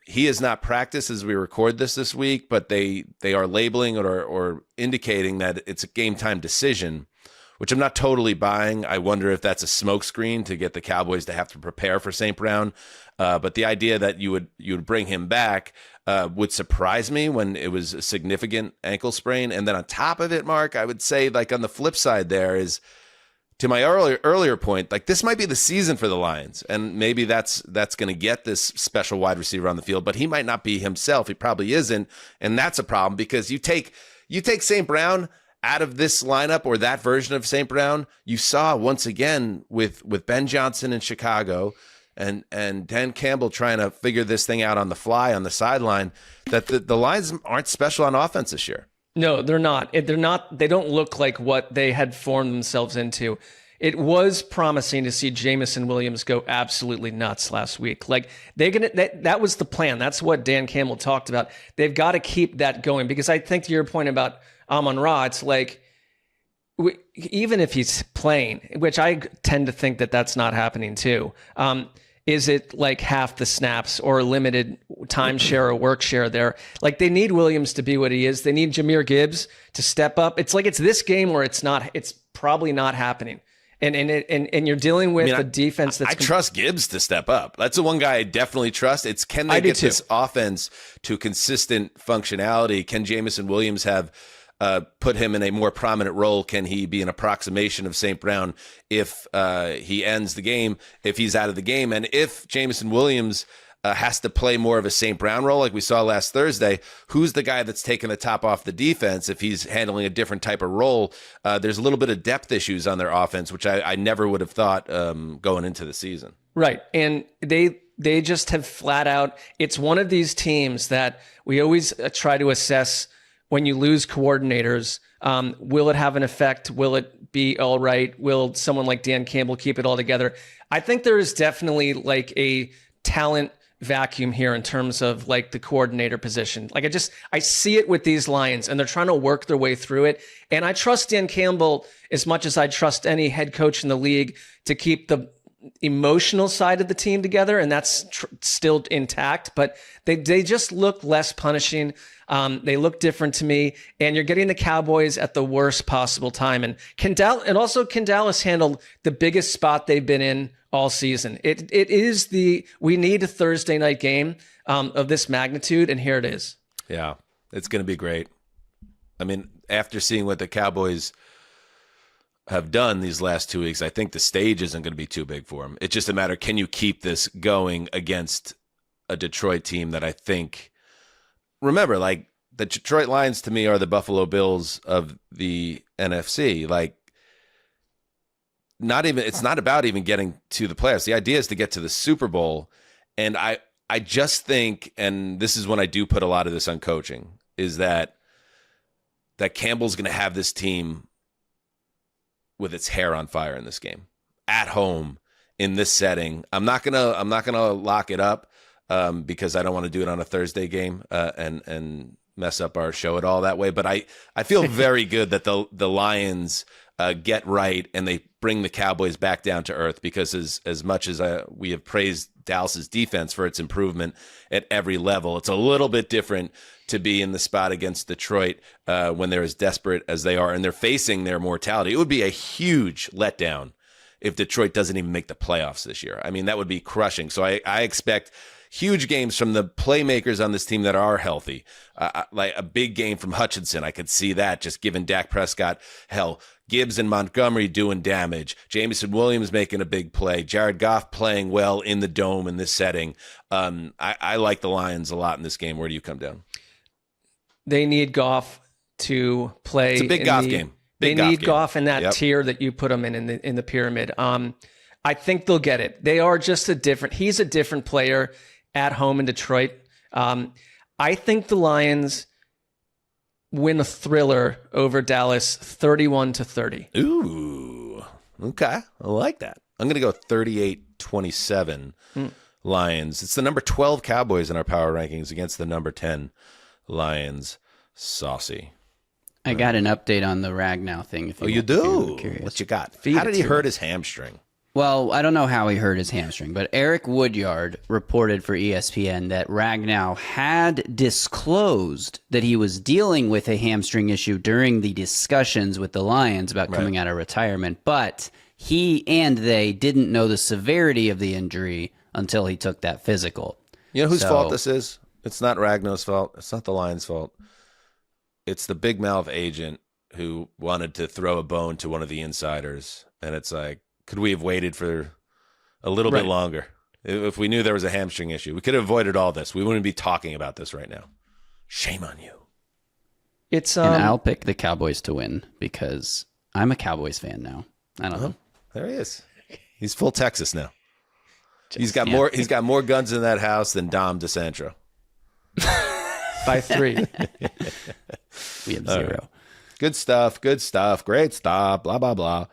He has not practiced as we record this week, but they are labeling or indicating that it's a game time decision, which I'm not totally buying. I wonder if that's a smokescreen to get the Cowboys to have to prepare for St. Brown. But the idea that you would bring him back would surprise me when it was a significant ankle sprain. And then on top of it, Mark, I would say on the flip side there is, to my earlier point, this might be the season for the Lions, and maybe that's going to get this special wide receiver on the field, but he might not be himself. He probably isn't, and that's a problem, because you take St. Brown out of this lineup, or that version of St. Brown, you saw once again with Ben Johnson in Chicago and Dan Campbell trying to figure this thing out on the fly on the sideline, that the Lions aren't special on offense this year. No, they're not. They don't look like what they had formed themselves into. It was promising to see Jameson Williams go absolutely nuts last week. That was the plan. That's what Dan Campbell talked about. They've got to keep that going, because I think to your point about Amon-Ra, it's even if he's playing, which I tend to think that that's not happening too. Is it half the snaps or a limited timeshare or work share there? They need Williams to be what he is. They need Jahmyr Gibbs to step up. It's it's this game where it's probably not happening. And you're dealing with a defense that's... I trust Gibbs to step up. That's the one guy I definitely trust. It's, can they get this offense to consistent functionality? Can Jameson Williams have put him in a more prominent role? Can he be an approximation of St. Brown if he ends the game, if he's out of the game? And if Jameson Williams has to play more of a St. Brown role like we saw last Thursday, who's the guy that's taking the top off the defense if he's handling a different type of role? There's a little bit of depth issues on their offense, which I never would have thought going into the season. Right. And they just have flat out, it's one of these teams that we always try to assess when you lose coordinators, will it have an effect? Will it be all right? Will someone like Dan Campbell keep it all together? I think there is definitely like a talent vacuum here in terms of like the coordinator position. Like I see it with these Lions, and they're trying to work their way through it. And I trust Dan Campbell as much as I trust any head coach in the league to keep the emotional side of the team together, and that's still intact. But they just look less punishing. They look different to me, and you're getting the Cowboys at the worst possible time. And can Dallas handle the biggest spot they've been in all season? We need a Thursday night game of this magnitude, and here it is. Yeah, it's going to be great. I mean, after seeing what the Cowboys have done these last 2 weeks, I think the stage isn't going to be too big for them. It's just a matter, can you keep this going against a Detroit team that I think, remember, like, the Detroit Lions to me are the Buffalo Bills of the NFC. Like, it's not about even getting to the playoffs. The idea is to get to the Super Bowl. And I just think, and this is when I do put a lot of this on coaching, is that Campbell's going to have this team with its hair on fire in this game at home in this setting. I'm not gonna lock it up because I don't want to do it on a Thursday game and mess up our show at all that way. But I feel very good that the Lions get right and they bring the Cowboys back down to earth, because as much as we have praised Dallas's defense for its improvement at every level, it's a little bit different to be in the spot against Detroit when they're as desperate as they are and they're facing their mortality. It would be a huge letdown if Detroit doesn't even make the playoffs this year. I mean, that would be crushing. So I expect huge games from the playmakers on this team that are healthy. Like a big game from Hutchinson. I could see that, just giving Dak Prescott hell. Gibbs and Montgomery doing damage. Jameson Williams making a big play. Jared Goff playing well in the dome in this setting. I like the Lions a lot in this game. Where do you come down? They need Goff to play. It's a big Goff game. They need Goff in that tier that you put him in the pyramid. I think they'll get it. They are just he's a different player at home in Detroit. I think the Lions win a thriller over Dallas 31-30. Ooh, okay. I like that. I'm going to go 38-27 Lions. It's the number 12 Cowboys in our power rankings against the number 10 Lions. Saucy. I got an update on the Ragnow thing. If you do? Curious. What you got? How did he hurt his hamstring? Well, I don't know how he hurt his hamstring, but Eric Woodyard reported for ESPN that Ragnow had disclosed that he was dealing with a hamstring issue during the discussions with the Lions about coming out of retirement, but he and they didn't know the severity of the injury until he took that physical. You know whose fault this is? It's not Ragnow's fault. It's not the Lions' fault. It's the big mouth agent who wanted to throw a bone to one of the insiders, and it's like, could we have waited for a little bit longer? If we knew there was a hamstring issue, we could have avoided all this. We wouldn't be talking about this right now. Shame on you. It's and I'll pick the Cowboys to win because I'm a Cowboys fan now. I don't know. There he is. He's full Texas now. He's got more guns in that house than Dom DeSanto. By 3. We have 0. Right. Good stuff. Great stuff. Blah, blah, blah.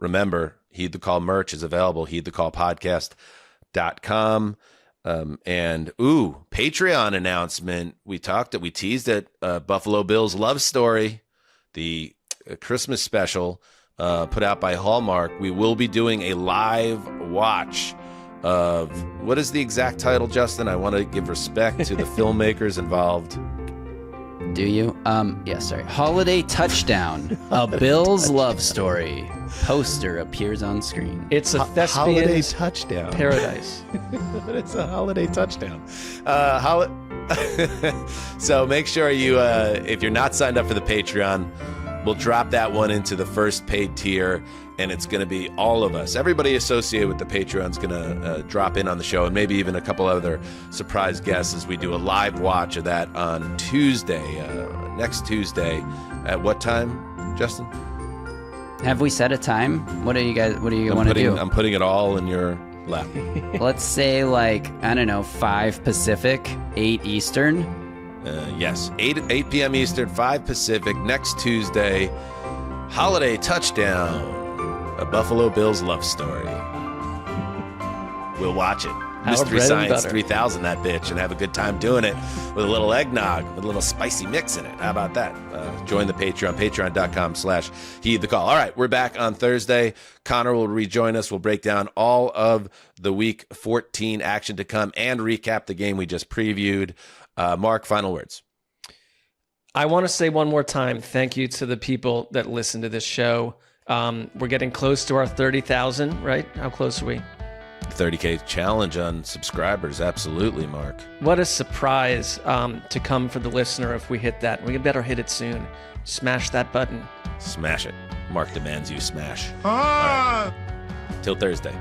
Remember, Heed the Call merch is available. heedthecallpodcast.com. And Patreon announcement. We teased it. Buffalo Bills Love Story, the Christmas special put out by Hallmark. We will be doing a live watch of, what is the exact title, Justin? I want to give respect to the filmmakers involved. Do you? Sorry. Holiday Touchdown, a Bills love story. Poster appears on screen. It's a thespian's holiday touchdown paradise. It's a holiday touchdown. So make sure you, if you're not signed up for the Patreon, we'll drop that one into the first paid tier, and it's going to be all of us. Everybody associated with the Patreon is going to drop in on the show, and maybe even a couple other surprise guests as we do a live watch of that on Tuesday, next Tuesday. At what time, Justin? Have we set a time? What do you want to do? I'm putting it all in your lap. Let's say 5 Pacific, 8 Eastern. Yes, 8 p.m. Eastern, 5 Pacific, next Tuesday. Holiday touchdown, a Buffalo Bills love story. We'll watch it. Mystery bread and Science butter. 3000, that bitch, and have a good time doing it with a little eggnog, with a little spicy mix in it. How about that? Join the Patreon, patreon.com/heed the call. All right, we're back on Thursday. Connor will rejoin us. We'll break down all of the Week 14 action to come and recap the game we just previewed. Mark, final words. I want to say one more time, thank you to the people that listen to this show. We're getting close to our 30,000, right? How close are we? 30K challenge on subscribers. Absolutely, Mark. What a surprise to come for the listener if we hit that. We better hit it soon. Smash that button. Smash it. Mark demands you smash. All right. Till Thursday.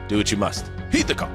Do what you must. Heed the call.